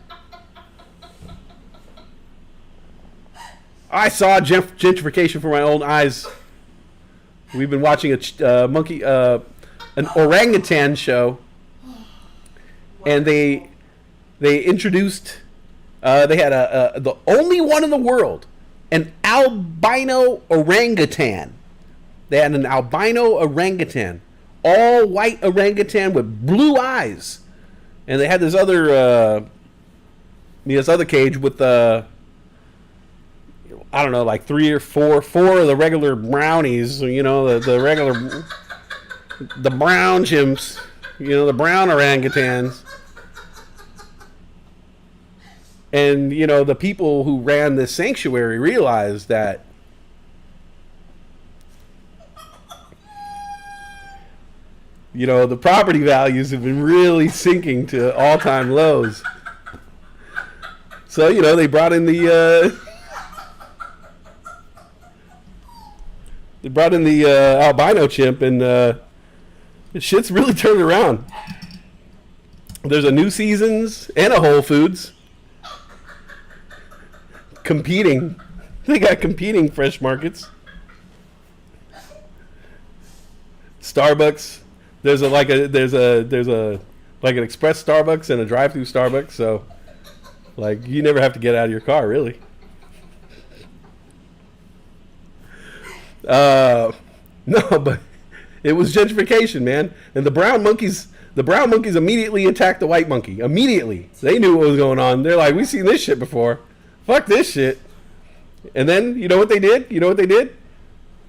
I saw gentrification for my own eyes. We've been watching an orangutan show, and they introduced. They had the only one in the world, an albino orangutan. They had an albino orangutan, all white orangutan with blue eyes, and they had this other cage with I don't know, like four of the regular brownies, the regular, the brown chimps, the brown orangutans. And, the people who ran this sanctuary realized that the property values have been really sinking to all-time lows. So, they brought in the albino chimp, and shit's really turned around. There's a New Seasons and a Whole Foods competing. They got competing fresh markets. Starbucks. There's an express Starbucks and a drive-through Starbucks. So, you never have to get out of your car, really. No, but it was gentrification, man. And the brown monkeys immediately attacked the white monkey. Immediately. They knew what was going on. They're like, we've seen this shit before. Fuck this shit. And then, you know what they did?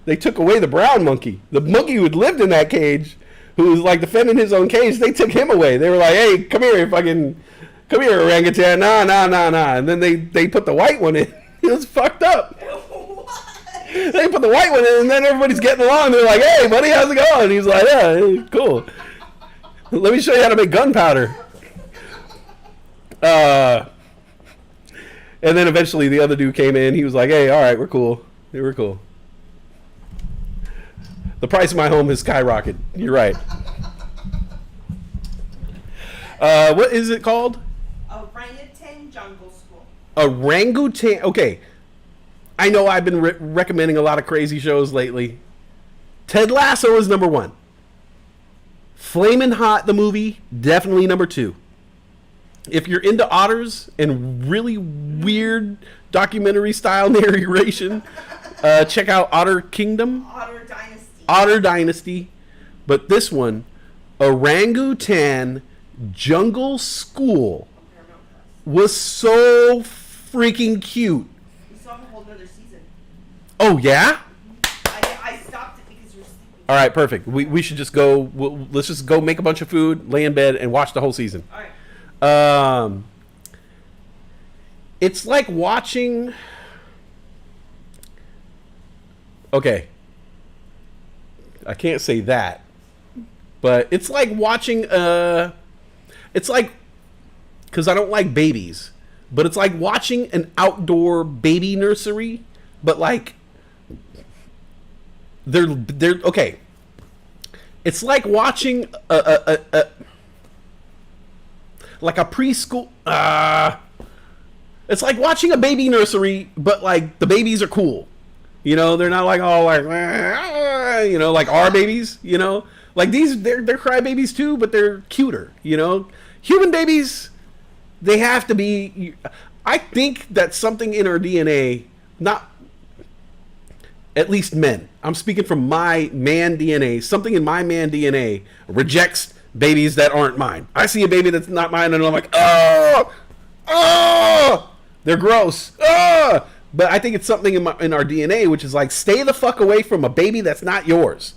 They took away the brown monkey. The monkey who had lived in that cage, who was like defending his own cage, they took him away. They were like, hey, come here, orangutan. Nah. And then they put the white one in. It was fucked up. They put the white one in, and then everybody's getting along. They're like, hey, buddy, how's it going? And he's like, yeah, cool. Let me show you how to make gunpowder. And then eventually the other dude came in. He was like, hey, all right, we're cool. Yeah, we're cool. The price of my home has skyrocketed. You're right. What is it called? Orangutan Jungle School. Orangutan. Okay. I know I've been recommending a lot of crazy shows lately. Ted Lasso is number 1. Flamin' Hot, the movie, definitely number 2. If you're into otters and really weird documentary style narration, check out Otter Kingdom. Otter Dynasty. But this one, Orangutan Jungle School, was so freaking cute. Oh, yeah? I stopped it because you were sleeping. All right, perfect. We should just go. Let's just go make a bunch of food, lay in bed, and watch the whole season. All right. It's like watching. Okay. I can't say that, but it's like watching. It's like, because I don't like babies, but it's like watching an outdoor baby nursery, but like. They're okay. It's like watching like a preschool. It's like watching a baby nursery, but like the babies are cool. They're not like all like like our babies. Like these, they're crybabies too, but they're cuter. Human babies, they have to be. I think that something in our DNA, not. At least men. I'm speaking from my man DNA. Something in my man DNA rejects babies that aren't mine. I see a baby that's not mine, and I'm like, oh, they're gross. Oh. But I think it's something in our DNA, which is like, stay the fuck away from a baby that's not yours,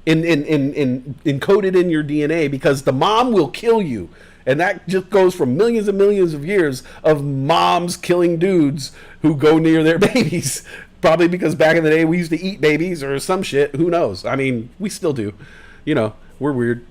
encoded in your DNA, because the mom will kill you. And that just goes from millions and millions of years of moms killing dudes who go near their babies. Probably because back in the day we used to eat babies or some shit. Who knows? I mean, we still do. we're weird.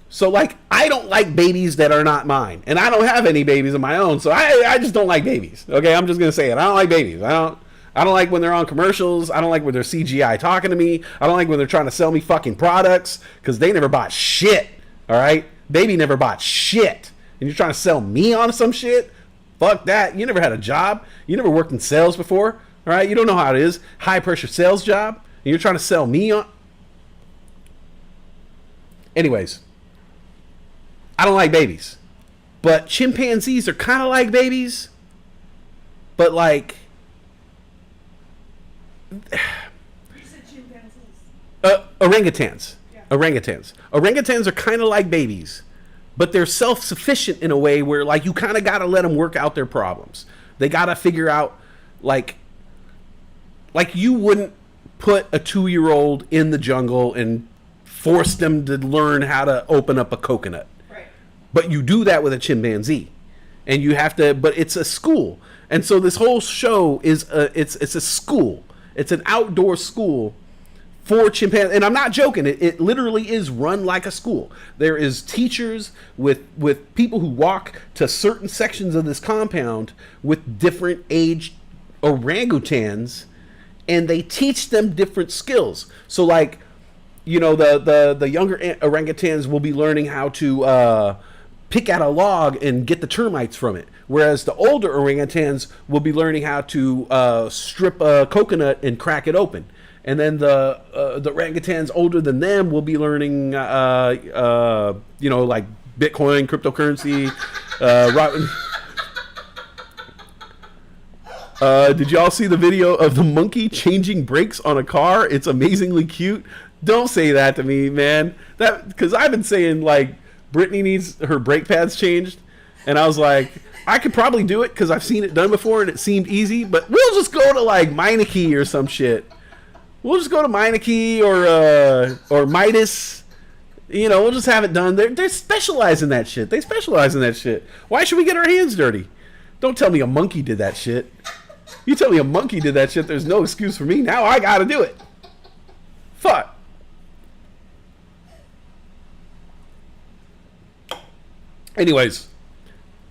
So, like, I don't like babies that are not mine. And I don't have any babies of my own. So, I just don't like babies. Okay? I'm just going to say it. I don't like babies. I don't like when they're on commercials. I don't like when they're CGI talking to me. I don't like when they're trying to sell me fucking products because they never bought shit. All right? Baby never bought shit. And you're trying to sell me on some shit? Fuck that. You never had a job. You never worked in sales before. All right? You don't know how it is. High pressure sales job. And you're trying to sell me on. Anyways. I don't like babies. But chimpanzees are kind of like babies. But like... You said chimpanzees. Orangutans. Yeah. Orangutans. Orangutans are kind of like babies. But they're self-sufficient in a way where, like, you kind of got to let them work out their problems. They got to figure out, like you wouldn't put a 2-year-old in the jungle and force them to learn how to open up a coconut. But you do that with a chimpanzee, and you have to. But it's a school, and so this whole show is it's a school. It's an outdoor school for chimpanzees, and I'm not joking. It literally is run like a school. There is teachers with people who walk to certain sections of this compound with different age orangutans, and they teach them different skills. So, like, the younger orangutans will be learning how to pick out a log and get the termites from it. Whereas the older orangutans will be learning how to strip a coconut and crack it open. And then the orangutans older than them will be learning, like Bitcoin, cryptocurrency. Did y'all see the video of the monkey changing brakes on a car? It's amazingly cute. Don't say that to me, man. Because I've been saying, like, Brittany needs her brake pads changed, and I was like, I could probably do it because I've seen it done before and it seemed easy, but we'll just go to like Meineke or some shit. We'll just go to Meineke or Midas. We'll just have it done. They specialize in that shit. Why should we get our hands dirty? Don't tell me a monkey did that shit. You tell me a monkey did that shit, there's no excuse for me. Now I gotta do it. Fuck. Anyways,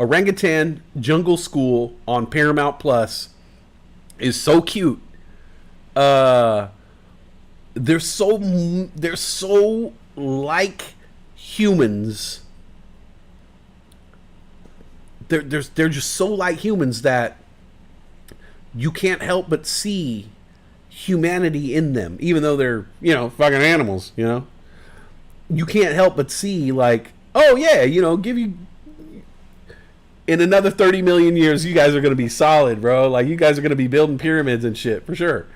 Orangutan Jungle School on Paramount Plus is so cute. They're so like humans. They're just so like humans that you can't help but see humanity in them, even though they're fucking animals. You can't help but see, like, oh yeah, give you in another 30 million years, you guys are gonna be solid, bro. Like, you guys are gonna be building pyramids and shit for sure.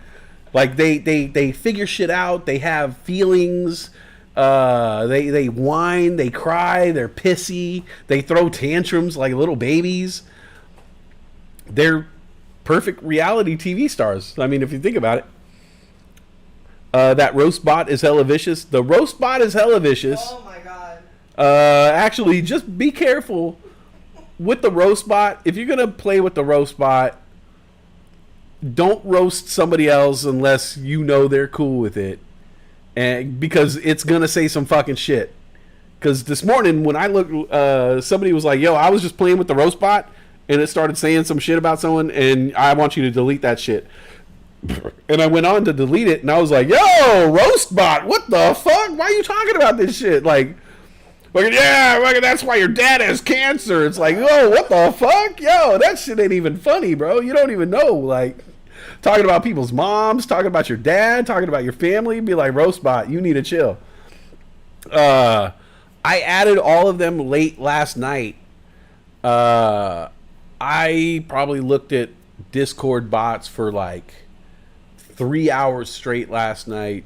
Like, they figure shit out. They have feelings. They whine. They cry. They're pissy. They throw tantrums like little babies. They're perfect reality TV stars. I mean, if you think about it. That roast bot is hella vicious. The roast bot is hella vicious. Oh my god. Actually, just be careful with the roast bot. If you're gonna play with the roast bot, don't roast somebody else unless you know they're cool with it, and because it's gonna say some fucking shit. Because this morning when I looked, somebody was like, "Yo, I was just playing with the roast bot, and it started saying some shit about someone, and I want you to delete that shit." And I went on to delete it, and I was like, "Yo, roast bot, what the fuck? Why are you talking about this shit?" Like, yeah, that's why your dad has cancer. It's like, oh, what the fuck? Yo, that shit ain't even funny, bro. You don't even know. Like, talking about people's moms, talking about your dad, talking about your family. Be like, roast bot, you need to chill. I added all of them late last night. I probably looked at Discord bots for like 3 hours straight last night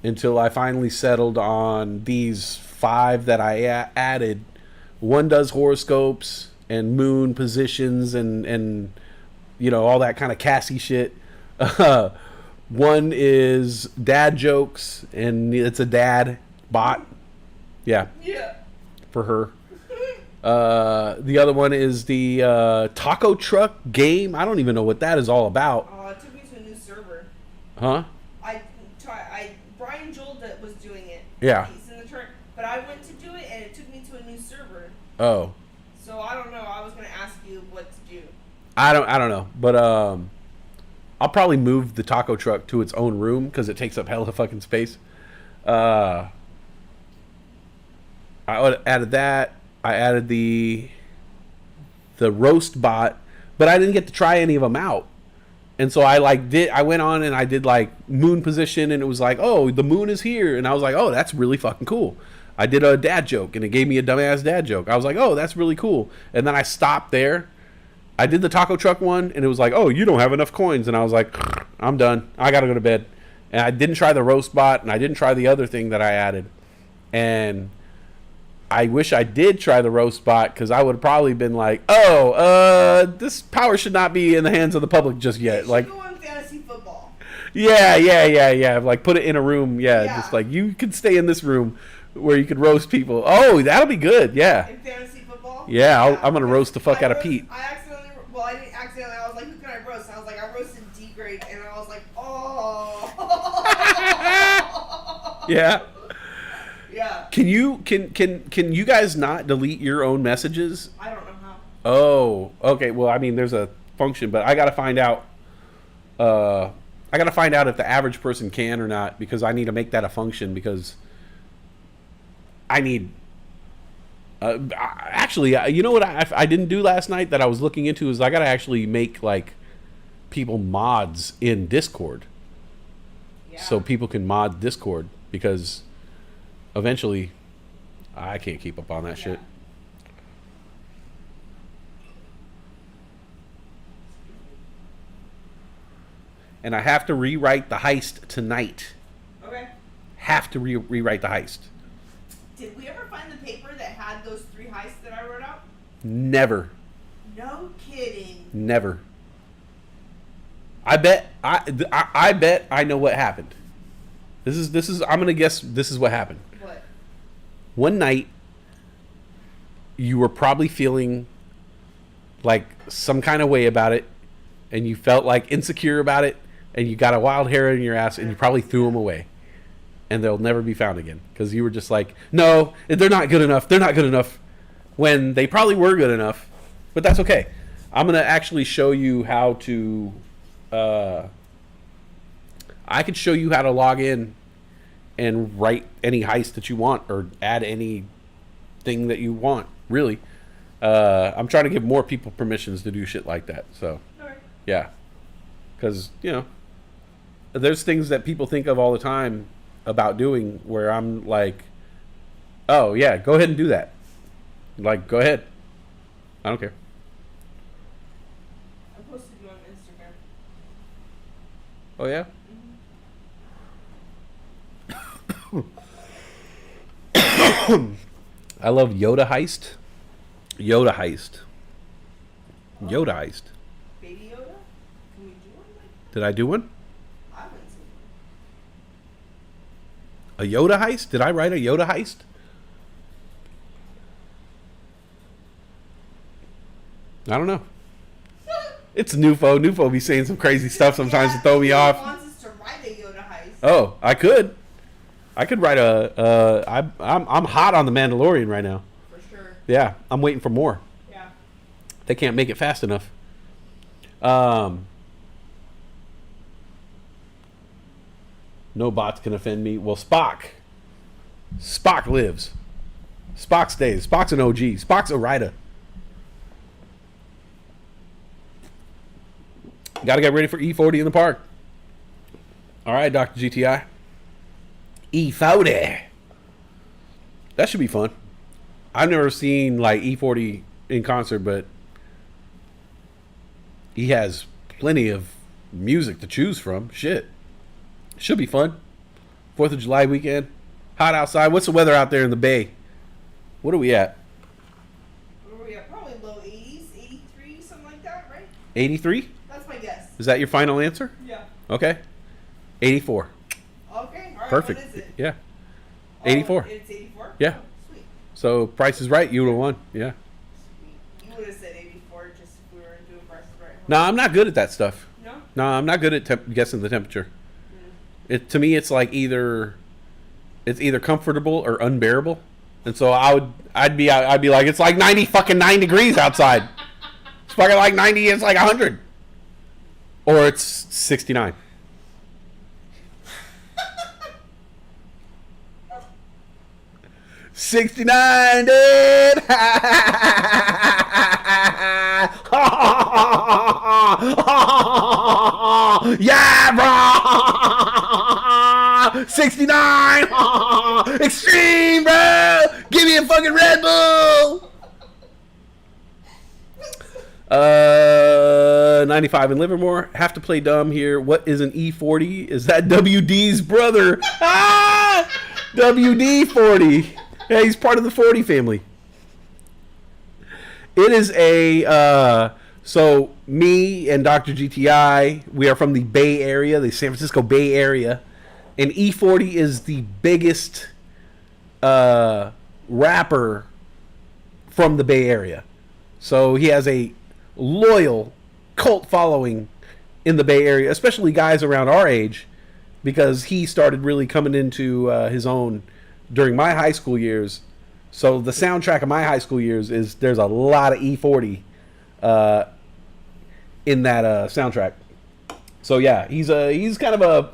until I finally settled on these 5 that I added. One does horoscopes and moon positions and all that kind of Cassie shit. One is dad jokes, and it's a dad bot. Yeah. For her. The other one is the taco truck game. I don't even know what that is all about. Oh, it took me to a new server. Huh? Brian Joel was doing it. Yeah. He's in the Oh. So I don't know. I was gonna ask you what to do. I don't know, but I'll probably move the taco truck to its own room because it takes up hella fucking space. I added that. I added the roast bot, but I didn't get to try any of them out. And so I went on and I did like moon position, and it was like, oh, the moon is here, and I was like, oh, that's really fucking cool. I did a dad joke, and it gave me a dumbass dad joke. I was like, oh, that's really cool. And then I stopped there. I did the taco truck one, and it was like, oh, you don't have enough coins. And I was like, I'm done. I got to go to bed. And I didn't try the roast bot, and I didn't try the other thing that I added. And I wish I did try the roast bot, because I would have probably been like, oh, this power should not be in the hands of the public just yet. Like, go on fantasy football. Yeah. Like, put it in a room. Yeah, just like, you could stay in this room where you could roast people. Oh, that'll be good. Yeah. In fantasy football? Yeah, I'm going to roast the fuck out of Pete. I didn't accidentally. I was like, who can I roast? I was like, I roasted D grade, and I was like, oh. Yeah. Yeah. Can you guys not delete your own messages? I don't know how. Oh, okay. Well, I mean, there's a function, but I got to find out. I got to find out if the average person can or not, because I need to make that a function, because I need. Actually, you know what I didn't do last night that I was looking into is I got to actually make like people mods in Discord, so people can mod Discord, because eventually I can't keep up on that shit. And I have to rewrite the heist tonight. Okay. Have to rewrite the heist. Did we ever find the paper that had those 3 heists that I wrote out? Never. No kidding. Never. I bet I know what happened. This is I'm gonna guess this is what happened. What? One night you were probably feeling like some kind of way about it, and you felt like insecure about it, and you got a wild hair in your ass, and you probably threw them away, and they'll never be found again, because you were just like, no, they're not good enough. They're not good enough, when they probably were good enough. But that's okay. I'm gonna actually show you how to. I could show you how to log in and write any heist that you want, or add anything that you want. Really, I'm trying to give more people permissions to do shit like that. So, yeah, because there's things that people think of all the time about doing where I'm like, oh yeah, go ahead and do that. Like, go ahead. I don't care. I posted you on Instagram. Oh yeah. I love Yoda Heist. Yoda Heist. Yoda Heist. Baby Yoda? Can we do one like that? Did I do one? I haven't seen A Yoda Heist? Did I write a Yoda Heist? I don't know. It's Nufo. Nufo be saying some crazy stuff sometimes to throw me off. He wants us to write a Yoda heist. Oh, I could write I'm hot on the Mandalorian right now. For sure. Yeah, I'm waiting for more. Yeah. They can't make it fast enough. No bots can offend me. Well, Spock lives. Spock stays. Spock's an OG. Spock's a writer. Got to get ready for E40 in the park. All right, Dr. GTI. E40. That should be fun. I've never seen like E40 in concert, but he has plenty of music to choose from. Shit. Should be fun. 4th of July weekend. Hot outside. What's the weather out there in the Bay? What are we at? What are we at? Probably low 80s, 83, something like that, right? 83? That's my guess. Is that your final answer? Yeah. Okay. 84. Okay. All right. Perfect. What is it? Yeah. 84. It's 84? Yeah. Oh, sweet. So Price is Right. You would have won. Yeah. Sweet. You would have said 84 just if we were doing Price is Right. No, I'm not good at that stuff. No? No, I'm not good at guessing the temperature. To me, it's like either comfortable or unbearable. And so I'd be like, it's like 9 degrees outside. It's fucking like 90. It's like 100, or it's 69. $69, dude. Yeah, bro. 69. Extreme, bro. Give me a fucking Red Bull. 95 in Livermore. Have to play dumb here. What is an E40? Is that WD's brother? WD-40. Yeah, he's part of the 40 family. It is so me and Dr. GTI, we are from the Bay Area, the San Francisco Bay Area, and E40 is the biggest rapper from the Bay Area. So he has a loyal cult following in the Bay Area, especially guys around our age, because he started really coming into his own during my high school years. So the soundtrack of my high school years is there's a lot of E40 in that soundtrack. So yeah, he's kind of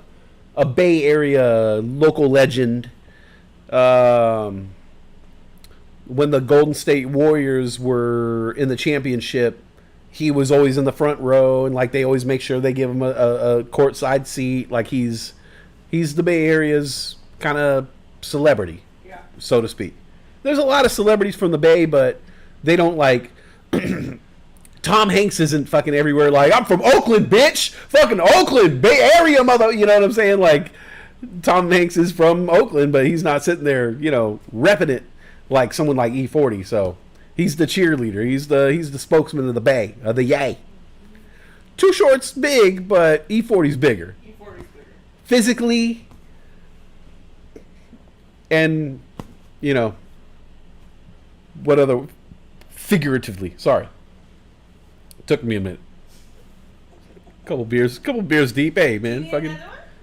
a Bay Area local legend. When the Golden State Warriors were in the championship, he was always in the front row, and like they always make sure they give him a courtside seat. Like he's the Bay Area's kind of celebrity, so to speak. There's a lot of celebrities from the Bay, but they don't like. Tom Hanks isn't fucking everywhere. Like, I'm from Oakland, bitch. Fucking Oakland, Bay Area, mother. You know what I'm saying? Like, Tom Hanks is from Oakland, but he's not sitting there, repping it like someone like E40. So he's the cheerleader. He's the spokesman of the Bay, of the Yay. Too Short's big, but E40's bigger. E40's bigger. Physically, and what other figuratively? Sorry, took me a minute. Couple beers deep. Hey man, you fucking. You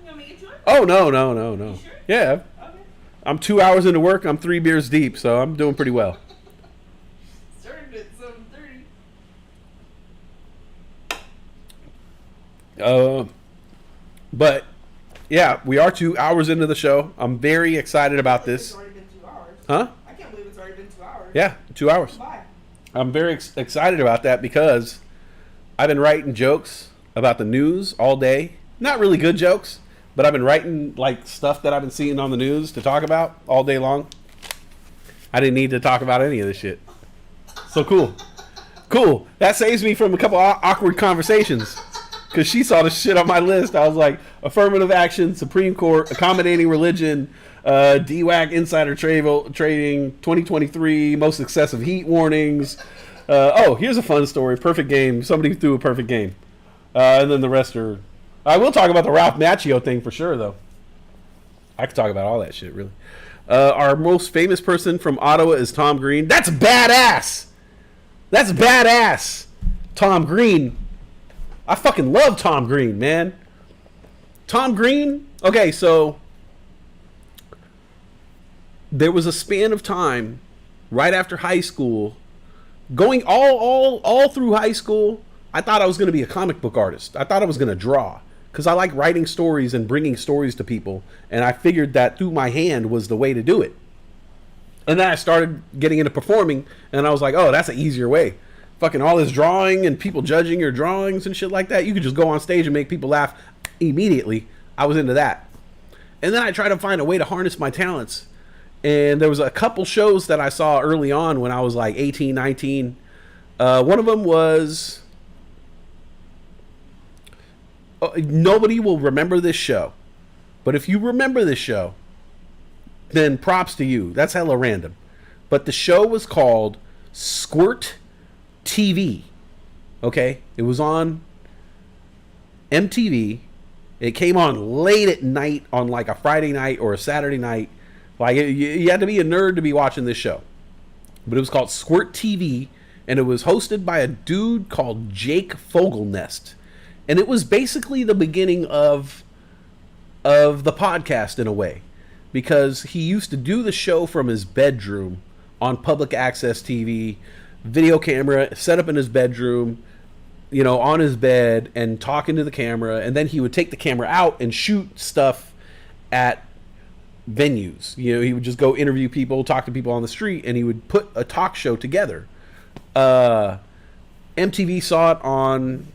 want me to get you one? Oh no. You sure? Yeah, Okay. I'm 2 hours into work. I'm 3 beers deep, so I'm doing pretty well. Started at 7:30. But yeah, we are 2 hours into the show. I'm very excited about It's this. already been 2 hours. Huh? I can't believe it's already been 2 hours. Yeah, 2 hours. Bye. I'm very excited about that because I've been writing jokes about the news all day. Not really good jokes, but I've been writing like stuff that I've been seeing on the news to talk about all day long. I didn't need to talk about any of this shit. So cool. That saves me from a couple awkward conversations. Because she saw the shit on my list. I was like, affirmative action, Supreme Court, accommodating religion, DWAC insider trading, 2023, most excessive heat warnings. Here's a fun story. Perfect game. Somebody threw a perfect game. And then the rest are... I will talk about the Ralph Macchio thing for sure, though. I could talk about all that shit, really. Our most famous person from Ottawa is Tom Green. That's badass! Tom Green. I fucking love Tom Green, man. Tom Green? Okay, so... there was a span of time right after high school, going all through high school. I thought I was going to be a comic book artist. I thought I was going to draw because I like writing stories and bringing stories to people, and I figured that through my hand was the way to do it. And then I started getting into performing, and I was like, oh, that's an easier way. Fucking all this drawing and people judging your drawings and shit like that. You could just go on stage and make people laugh immediately. I was into that. And then I tried to find a way to harness my talents. And there was a couple shows that I saw early on when I was like 18, 19. One of them was... nobody will remember this show. But if you remember this show, then props to you. That's hella random. But the show was called Squirt TV. Okay? It was on MTV. It came on late at night on like a Friday night or a Saturday night. Like, you had to be a nerd to be watching this show. But it was called Squirt TV, and it was hosted by a dude called Jake Fogelnest. And it was basically the beginning of the podcast in a way. because he used to do the show from his bedroom on public access TV, video camera set up in his bedroom, you know, on his bed and talking to the camera. And then he would take the camera out and shoot stuff at venues. You know, he would just go interview people, talk to people on the street, and he would put a talk show together. MTV saw it on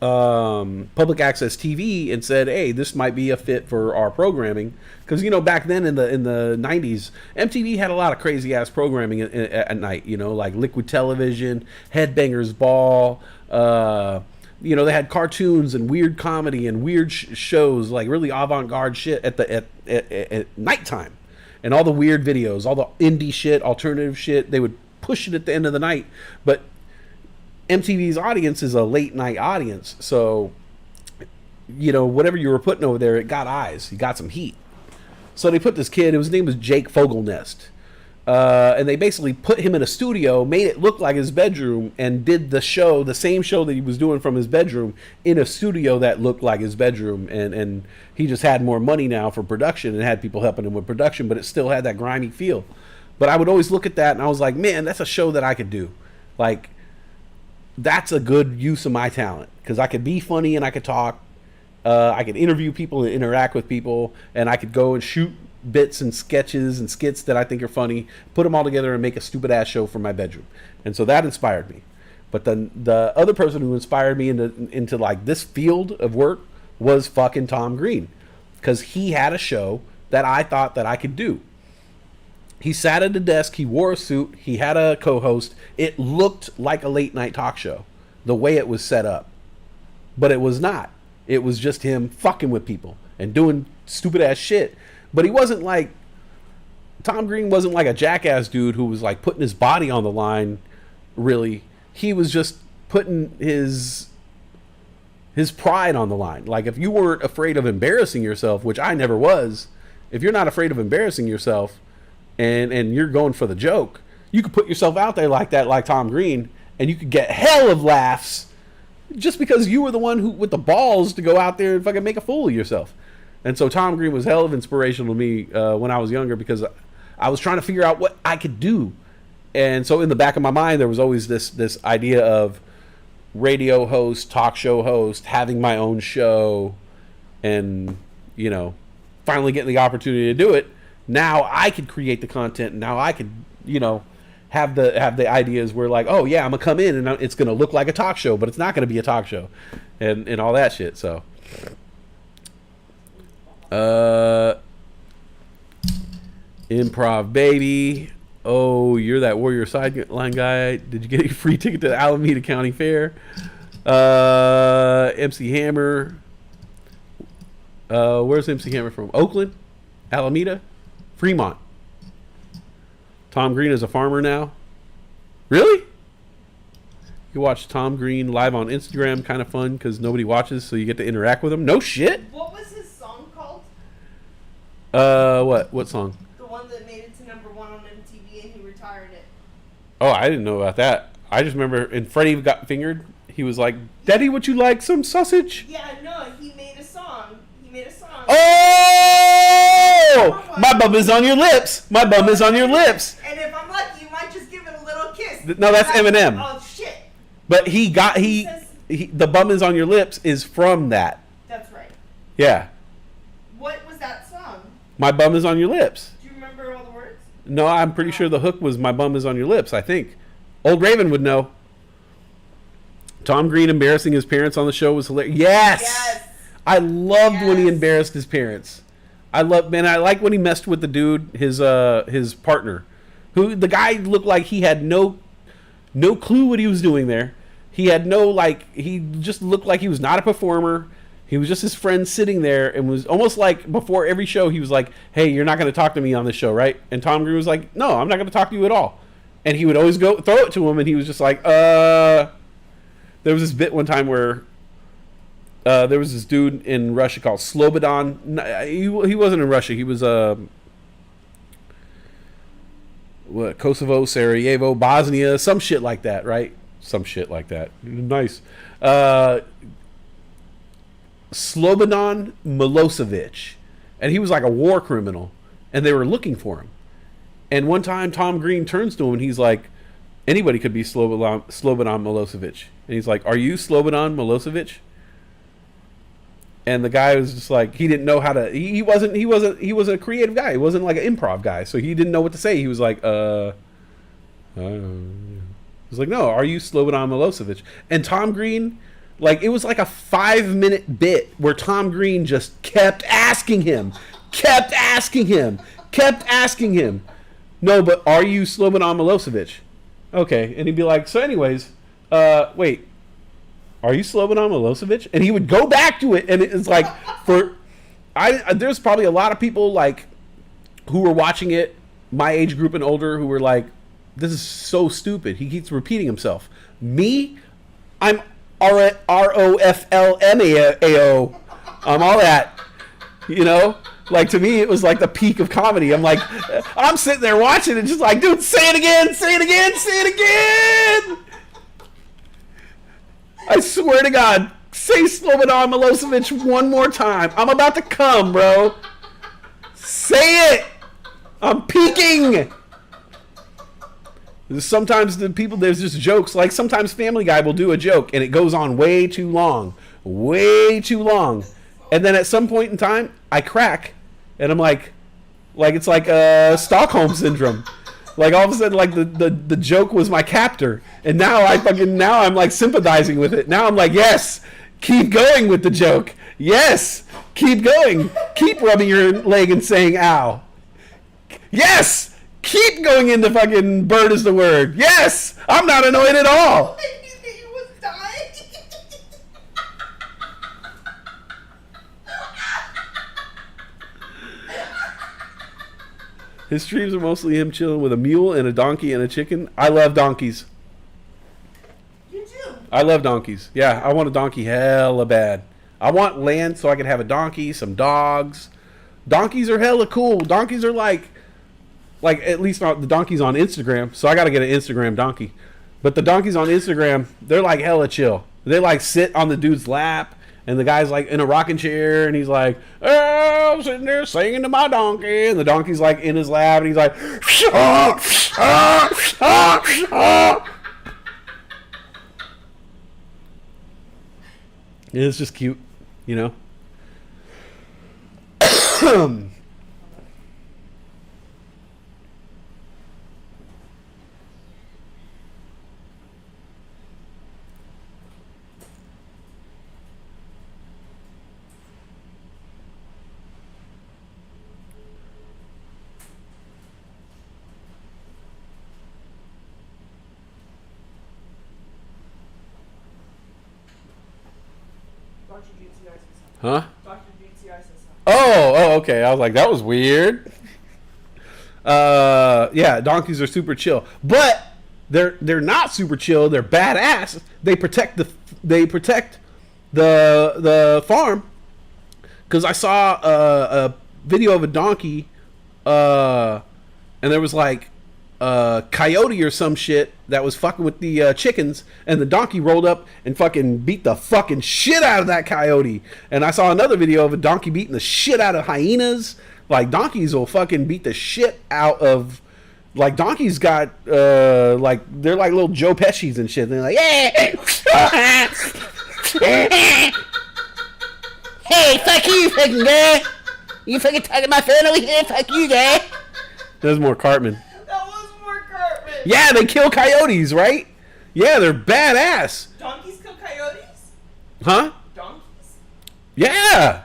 public access TV and said, "Hey, this might be a fit for our programming." Because, you know, back then in the 90s, MTV had a lot of crazy ass programming at night. You know, like Liquid Television, Headbangers Ball. You know, they had cartoons and weird comedy and weird shows, like really avant-garde shit at nighttime, and all the weird videos, all the indie shit, alternative shit. They would push it at the end of the night, but MTV's audience is a late night audience, so, you know, whatever you were putting over there, it got eyes. You got some heat. So they put this kid, his name was Jake Fogelnest, and they basically put him in a studio, made it look like his bedroom, and did the show, the same show that he was doing from his bedroom, in a studio that looked like his bedroom. And he just had more money now for production and had people helping him with production, but it still had that grimy feel. But I would always look at that and I was like, man, that's a show that I could do. Like, that's a good use of my talent, because I could be funny and I could talk. I could interview people and interact with people, and I could go and shoot bits and sketches and skits that I think are funny, put them all together and make a stupid ass show from my bedroom. And so that inspired me. But then the other person who inspired me into like this field of work was fucking Tom Green, because he had a show that I thought that I could do. He sat at a desk, he wore a suit, he had a co-host. It looked like a late night talk show, the way it was set up. But it was not. It was just him fucking with people and doing stupid ass shit. But he wasn't like, Tom Green wasn't like a jackass dude who was like putting his body on the line, really. He was just putting his pride on the line. Like, if you weren't afraid of embarrassing yourself, which I never was, if you're not afraid of embarrassing yourself, and you're going for the joke, you could put yourself out there like that, like Tom Green, and you could get hell of laughs just because you were the one who with the balls to go out there and fucking make a fool of yourself. And so Tom Green was hell of inspirational to me when I was younger, because I was trying to figure out what I could do. And so in the back of my mind, there was always this idea of radio host, talk show host, having my own show, and, you know, finally getting the opportunity to do it. Now I could create the content. Now I could, you know, have the ideas where, like, oh yeah, I'm gonna come in and it's gonna look like a talk show, but it's not gonna be a talk show, and all that shit. So, improv baby. Oh, you're that Warrior Sideline guy. Did you get a free ticket to the Alameda County Fair? MC Hammer. Where's MC Hammer from? Oakland, Alameda. Fremont. Tom Green is a farmer now. Really? You watch Tom Green live on Instagram, kind of fun because nobody watches, so you get to interact with him. No shit. What was his song called? What song? The one that made it to #1 on MTV and he retired it. Oh, I didn't know about that. I just remember in Freddie Got Fingered, he was like, "Daddy, would you like some sausage?" Yeah, no, he made a song. Oh! My bum is on your lips. My bum is on your lips. And if I'm lucky, you might just give it a little kiss. No, that's Eminem. Oh shit! But the bum is on your lips is from that. That's right. Yeah. What was that song? My bum is on your lips. Do you remember all the words? No, I'm pretty sure the hook was my bum is on your lips, I think. Old Raven would know. Tom Green embarrassing his parents on the show was hilarious. Yes! I loved when he embarrassed his parents. I like when he messed with the dude, his partner, who the guy looked like he had no clue what he was doing there. He had he just looked like he was not a performer. He was just his friend sitting there, and was almost like before every show he was like, "Hey, you're not going to talk to me on this show, right?" And Tom Green was like, "No, I'm not going to talk to you at all." And he would always go throw it to him, and he was just like, There was this bit one time where there was this dude in Russia called Slobodan. He wasn't in Russia. He was Kosovo, Sarajevo, Bosnia, some shit like that, right? Some shit like that. Nice. Slobodan Milosevic, and he was like a war criminal. and they were looking for him. And one time Tom Green turns to him and he's like, anybody could be Slobodan Milosevic. And he's like, are you Slobodan Milosevic? And the guy was just like, he didn't know how to, he was a creative guy. He wasn't like an improv guy. So he didn't know what to say. He was like, I was like, no, are you Slobodan Milosevic? And Tom Green, like, it was like a 5-minute bit where Tom Green just kept asking him. No, but are you Slobodan Milosevic? Okay. And he'd be like, so anyways, wait, are you Slobodan Milosevic? And he would go back to it. And it's like, there's probably a lot of people like who were watching it, my age group and older, who were like, this is so stupid. He keeps repeating himself. Me, I'm ROFLMAO. I'm all that, you know? Like, to me, it was like the peak of comedy. I'm like, I'm sitting there watching it just like, dude, say it again. I swear to God, say Slobodan Milosevic one more time. I'm about to come, bro. Say it. I'm peaking. Sometimes there's just jokes. Like, sometimes Family Guy will do a joke and it goes on way too long. And then at some point in time, I crack. And I'm like it's like Stockholm syndrome. Like, all of a sudden, like the joke was my captor, and now I'm like sympathizing with it. Now I'm like, yes, keep going with the joke. Yes, keep going. Keep rubbing your leg and saying ow. Yes, keep going into fucking bird is the word. Yes, I'm not annoyed at all. He was dying. His streams are mostly him chilling with a mule and a donkey and a chicken. I love donkeys. You do? I love donkeys. Yeah, I want a donkey hella bad. I want land so I can have a donkey, some dogs. Donkeys are hella cool. Donkeys are like at least the donkeys on Instagram. So I got to get an Instagram donkey. But the donkeys on Instagram, they're like hella chill. They like sit on the dude's lap. And the guy's like in a rocking chair, and he's like, oh, I'm sitting there singing to my donkey. And the donkey's like in his lap, and he's like, and it's just cute, you know? Huh? Oh, okay. I was like, that was weird. Yeah, donkeys are super chill, but they're not super chill. They're badass. They protect the farm. Because I saw a video of a donkey, and there was like a coyote or some shit that was fucking with the chickens, and the donkey rolled up and fucking beat the fucking shit out of that coyote. And I saw another video of a donkey beating the shit out of hyenas. Like, donkeys will fucking beat the shit out of, like, donkeys got like, they're like little Joe Pesci's and shit. They're like, yeah. Hey, fuck you, fucking guy. You fucking talking my phone over here? Fuck you, guy. There's more Cartman. That was more Cartman. Yeah, they kill coyotes, right? Yeah, they're badass. Donkeys kill coyotes? Huh? Donkeys? Yeah.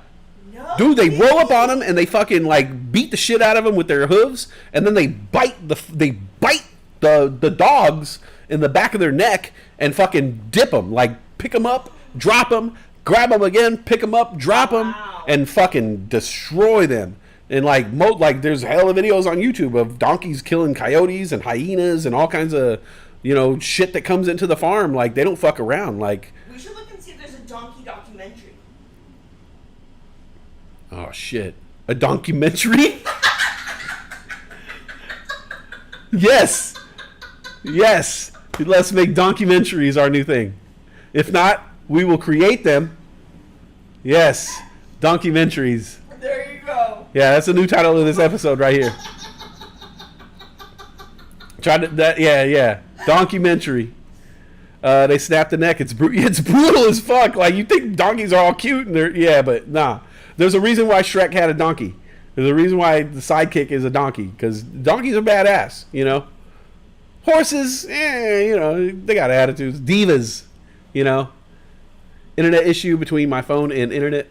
No. Dude, they roll up on them and they fucking like beat the shit out of them with their hooves, and then they bite the dogs in the back of their neck and fucking dip them, like pick them up, drop them, grab them again, pick them up, drop them, Wow. and fucking destroy them. And like there's hella videos on YouTube of donkeys killing coyotes and hyenas and all kinds of, you know, shit that comes into the farm. Like, they don't fuck around. Like, We should look and see if there's a donkey documentary. oh shit, a documentary? Yes. Let's make documentaries our new thing. If not, we will create them. Yes, documentaries. There you go. Yeah, that's the new title of this episode right here. Yeah. Documentary. They snap the neck. It's brutal as fuck. Like, you think donkeys are all cute and but nah. There's a reason why Shrek had a donkey. There's a reason why the sidekick is a donkey, because donkeys are badass, you know. Horses, you know, they got attitudes. Divas, you know. Internet issue between my phone and internet.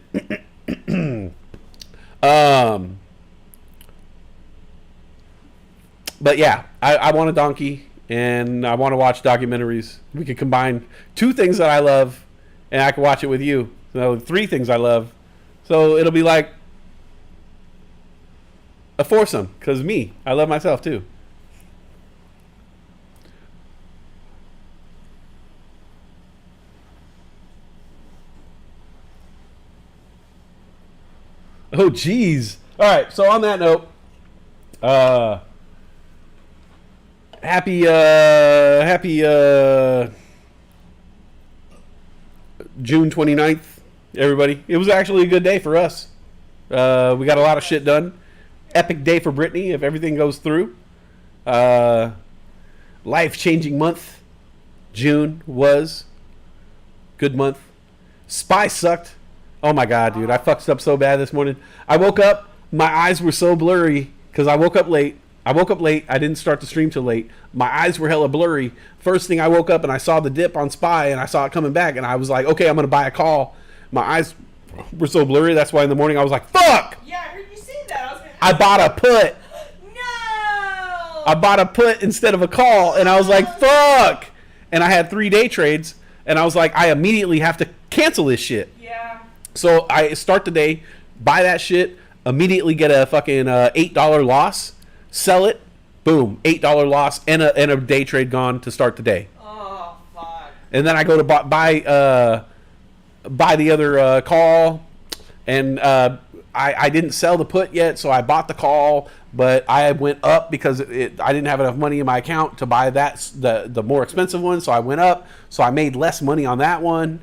But yeah, I want a donkey, and I want to watch documentaries. We could combine 2 things that I love, and I can watch it with you. So 3 things I love. So it'll be like a foursome, because I love myself too. Oh, geez. All right. So on that note, happy June 29th, everybody. It was actually a good day for us. We got a lot of shit done. Epic day for Brittany if everything goes through. Life-changing month. June was. Good month. Spy sucked. Oh my God, dude. I fucked up so bad this morning. I woke up. My eyes were so blurry because I woke up late. I didn't start the stream till late. My eyes were hella blurry. First thing I woke up and I saw the dip on Spy and I saw it coming back and I was like, okay, I'm going to buy a call. My eyes were so blurry. That's why in the morning I was like, fuck! Yeah, I heard you say that. I bought a put. No! I bought a put instead of a call and I was like, fuck! And I had 3 day trades and I was like, I immediately have to cancel this shit. Yeah. So I start the day, buy that shit, immediately get a fucking $8 loss, sell it, boom, $8 loss, and a day trade gone to start the day. Oh, fuck. And then I go to buy the other call, and I didn't sell the put yet, so I bought the call, but I went up because I didn't have enough money in my account to buy the more expensive one, so I went up, so I made less money on that one.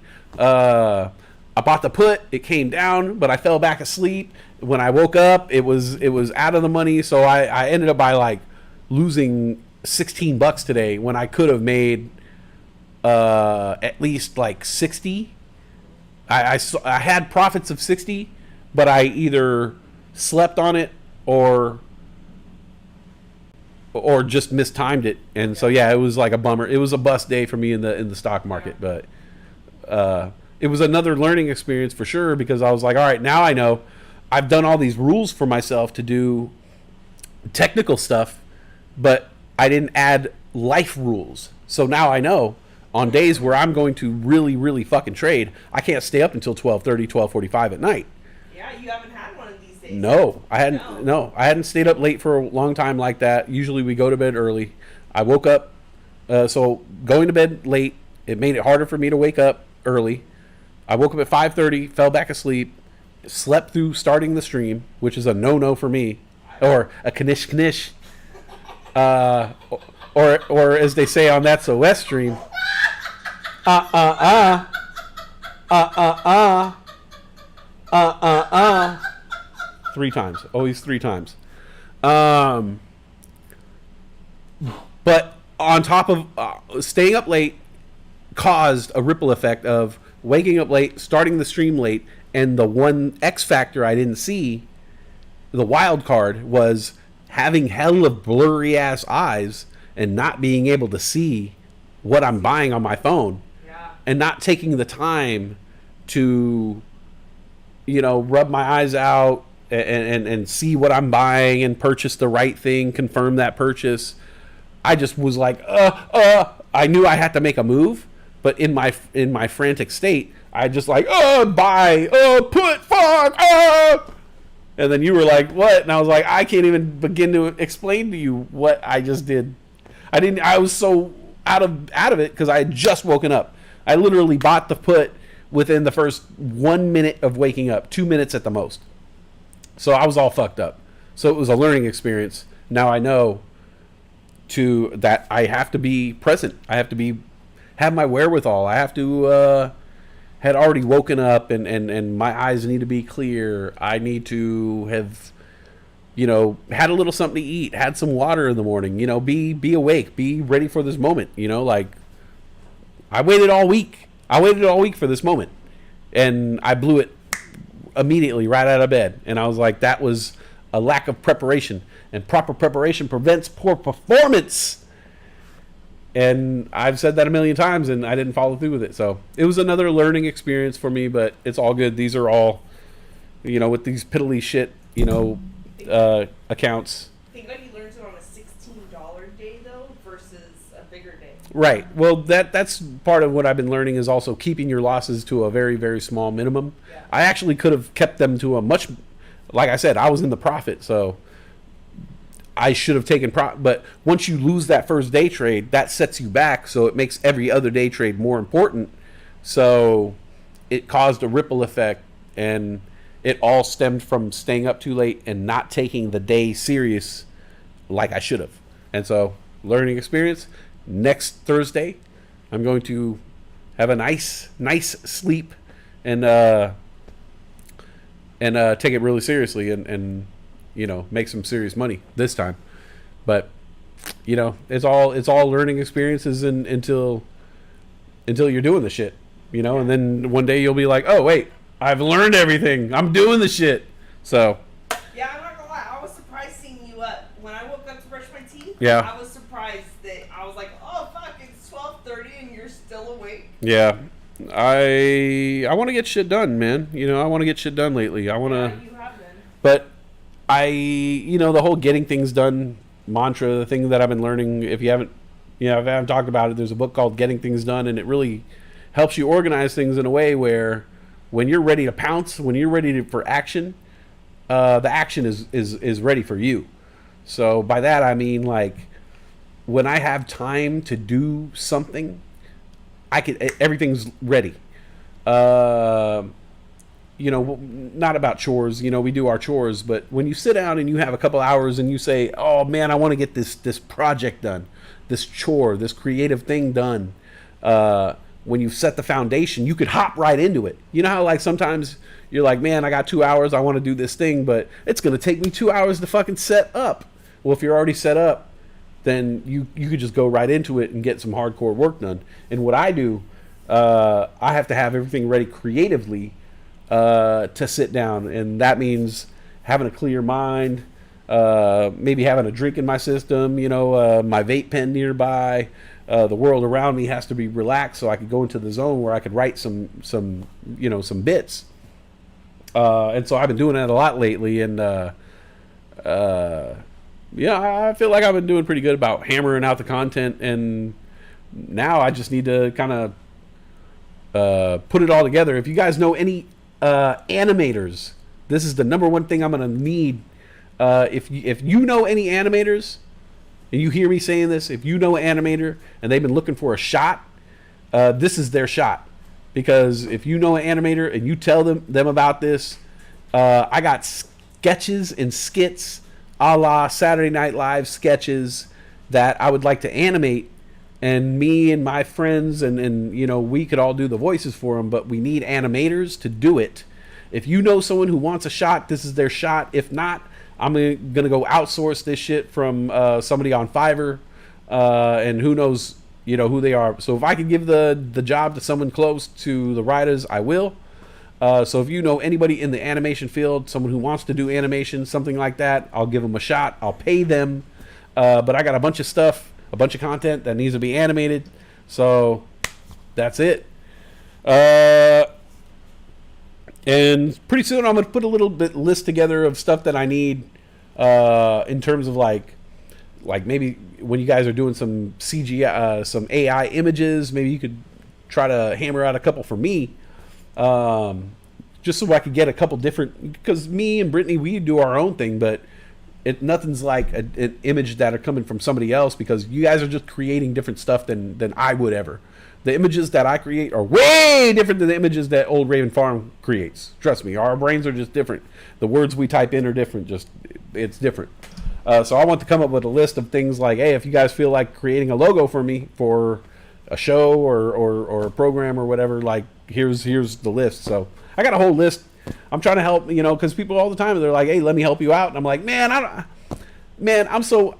I bought the put, it came down, but I fell back asleep. When I woke up, it was out of the money, so I ended up by like losing $16 today when I could have made at least like 60. I had profits of 60, but I either slept on it or just mistimed it, and so yeah, it was like a bummer. It was a bust day for me in the stock market, but it was another learning experience for sure, because I was like, all right, now I know. I've done all these rules for myself to do technical stuff, but I didn't add life rules. So now I know on days where I'm going to really, really fucking trade, I can't stay up until 12:30, 12:45 at night. Yeah, you haven't had one of these days. No, I hadn't. No, I hadn't stayed up late for a long time like that. Usually we go to bed early. I woke up, so going to bed late, it made it harder for me to wake up early. I woke up at 5:30, fell back asleep, slept through starting the stream, which is a no-no for me, or a knish, or as they say on That's a West stream, 3 times, always 3 times. But on top of staying up late caused a ripple effect of waking up late, starting the stream late, and the one X factor I didn't see, the wild card, was having hell of blurry ass eyes and not being able to see what I'm buying on my phone. Yeah. And not taking the time to, rub my eyes out and see what I'm buying and purchase the right thing, confirm that purchase. I just was like, I knew I had to make a move, but in my frantic state, I just like, buy, put, fuck, and then you were like, what? And I was like, I can't even begin to explain to you what I just did. I was so out of it because I had just woken up. I literally bought the put within the first 1 minute of waking up, 2 minutes at the most. So I was all fucked up. So it was a learning experience. Now I know that I have to be present. I have to have my wherewithal. I have to had already woken up and my eyes need to be clear. I need to have had a little something to eat, had some water in the morning, be awake, be ready for this moment, like I waited all week. I waited all week for this moment, and I blew it immediately right out of bed. And I was like, that was a lack of preparation, and proper preparation prevents poor performance. And I've said that a million times, and I didn't follow through with it. So it was another learning experience for me, but it's all good. These are all, with these piddly shit, accounts. Thank God you learned it on a $16 day though versus a bigger day. Right. Well, that's part of what I've been learning is also keeping your losses to a very, very small minimum. Yeah. I actually could have kept them to a much, like I said, I was in the profit, so I should have taken but once you lose that first day trade, that sets you back, so it makes every other day trade more important. So it caused a ripple effect, and it all stemmed from staying up too late and not taking the day serious like I should have. And so, learning experience. Next Thursday, I'm going to have a nice sleep and take it really seriously and make some serious money this time. But it's all learning experiences until you're doing the shit, and then one day you'll be like, oh wait, I've learned everything. I'm doing the shit. So. Yeah, I'm not gonna lie. I was surprised seeing you up when I woke up to brush my teeth. Yeah. I was surprised that I was like, oh fuck, it's 12:30 and you're still awake. Yeah, I want to get shit done, man. I want to get shit done lately. I want to. Yeah, you have been. But the whole getting things done mantra, the thing that I've been learning. If you haven't, if I haven't talked about it, there's a book called Getting Things Done, and it really helps you organize things in a way where, when you're ready to pounce, when you're ready for action, the action is ready for you. So by that I mean, like, when I have time to do something, everything's ready. Not about chores. We do our chores, but when you sit down and you have a couple hours and you say, "Oh man, I want to get this project done, this chore, this creative thing done." When you've set the foundation, you could hop right into it. You know how, like, sometimes you're like, man, I got 2 hours, I want to do this thing, but it's going to take me 2 hours to fucking set up. Well, if you're already set up, then you could just go right into it and get some hardcore work done. And what I do, I have to have everything ready creatively to sit down. And that means having a clear mind, maybe having a drink in my system, my vape pen nearby. The world around me has to be relaxed so I could go into the zone where I could write some bits. And so I've been doing that a lot lately, and I feel like I've been doing pretty good about hammering out the content, and now I just need to kind of put it all together. If you guys know any animators, this is the number one thing I'm going to need. If you know any animators, and you hear me saying this, if you know an animator and they've been looking for a shot, this is their shot. Because if you know an animator and you tell them about this, I got sketches and skits a la Saturday Night Live sketches that I would like to animate, and me and my friends and we could all do the voices for them, but we need animators to do it. If you know someone who wants a shot, this is their shot. If not, I'm going to go outsource this shit from somebody on Fiverr, and who knows, who they are. So if I could give the job to someone close to the writers, I will. So if you know anybody in the animation field, someone who wants to do animation, something like that, I'll give them a shot. I'll pay them. But I got a bunch of stuff, a bunch of content that needs to be animated. So that's it. And pretty soon I'm going to put a little bit list together of stuff that I need in terms of like maybe when you guys are doing some CGI, some AI images, maybe you could try to hammer out a couple for me, just so I could get a couple different, because me and Brittany, we do our own thing, but nothing's like an image that are coming from somebody else, because you guys are just creating different stuff than I would ever. The images that I create are way different than the images that Old Raven Farm creates. Trust me, our brains are just different. The words we type in are different. It's different. So I want to come up with a list of things like, hey, if you guys feel like creating a logo for me for a show or a program or whatever, like here's the list. So I got a whole list I'm trying to help, because people all the time, they're like, hey, let me help you out. And I'm like, man, I'm so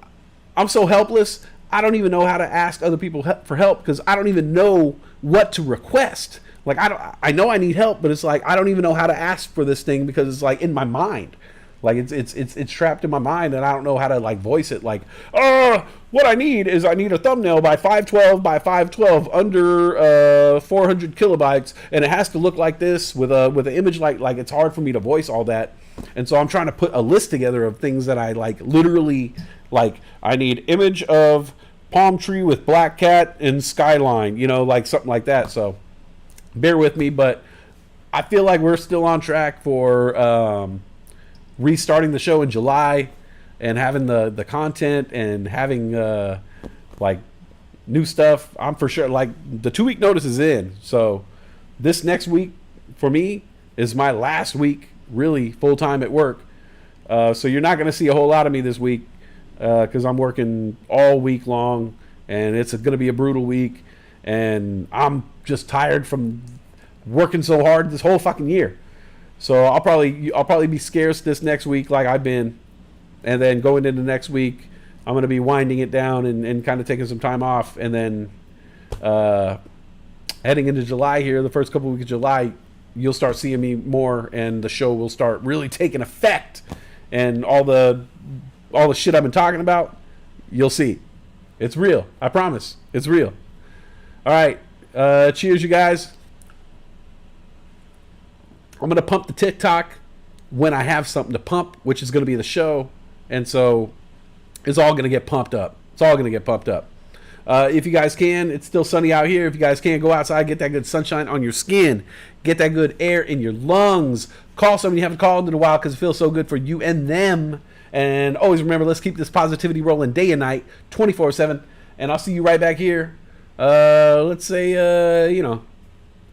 helpless. I don't even know how to ask other people for help because I don't even know what to request. Like, I know I need help, but it's like, I don't even know how to ask for this thing because it's like in my mind. Like it's trapped in my mind and I don't know how to like voice it. Like, what I need a thumbnail by 512 by 512 under 400 kilobytes, and it has to look like this with an image like it's hard for me to voice all that. And so I'm trying to put a list together of things that I like literally like. I need image of palm tree with black cat and skyline, like something like that. So bear with me, but I feel like we're still on track for restarting the show in July and having the content and having like new stuff. I'm for sure, like, the 2-week notice is in, so this next week for me is my last week really full-time at work, so you're not going to see a whole lot of me this week because I'm working all week long and it's going to be a brutal week, and I'm just tired from working so hard this whole fucking year. So I'll probably be scarce this next week like I've been, and then going into next week I'm going to be winding it down and kind of taking some time off, and then heading into July here, the first couple of weeks of July, you'll start seeing me more, and the show will start really taking effect, and all the shit I've been talking about, you'll see. It's real. I promise. It's real. All right. Cheers, you guys. I'm going to pump the TikTok when I have something to pump, which is going to be the show. And so it's all going to get pumped up. It's all going to get pumped up. If you guys can, it's still sunny out here. If you guys can, go outside, get that good sunshine on your skin. Get that good air in your lungs. Call somebody you haven't called in a while because it feels so good for you and them. And always remember, let's keep this positivity rolling day and night, 24/7. And I'll see you right back here. Let's say,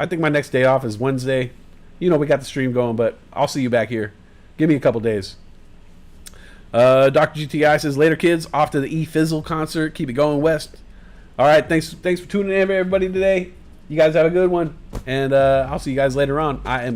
I think my next day off is Wednesday. We got the stream going, but I'll see you back here. Give me a couple days. Dr. GTI says, later, kids. Off to the E-Fizzle concert. Keep it going, West. All right. Thanks for tuning in, everybody, today. You guys have a good one. And I'll see you guys later on. I am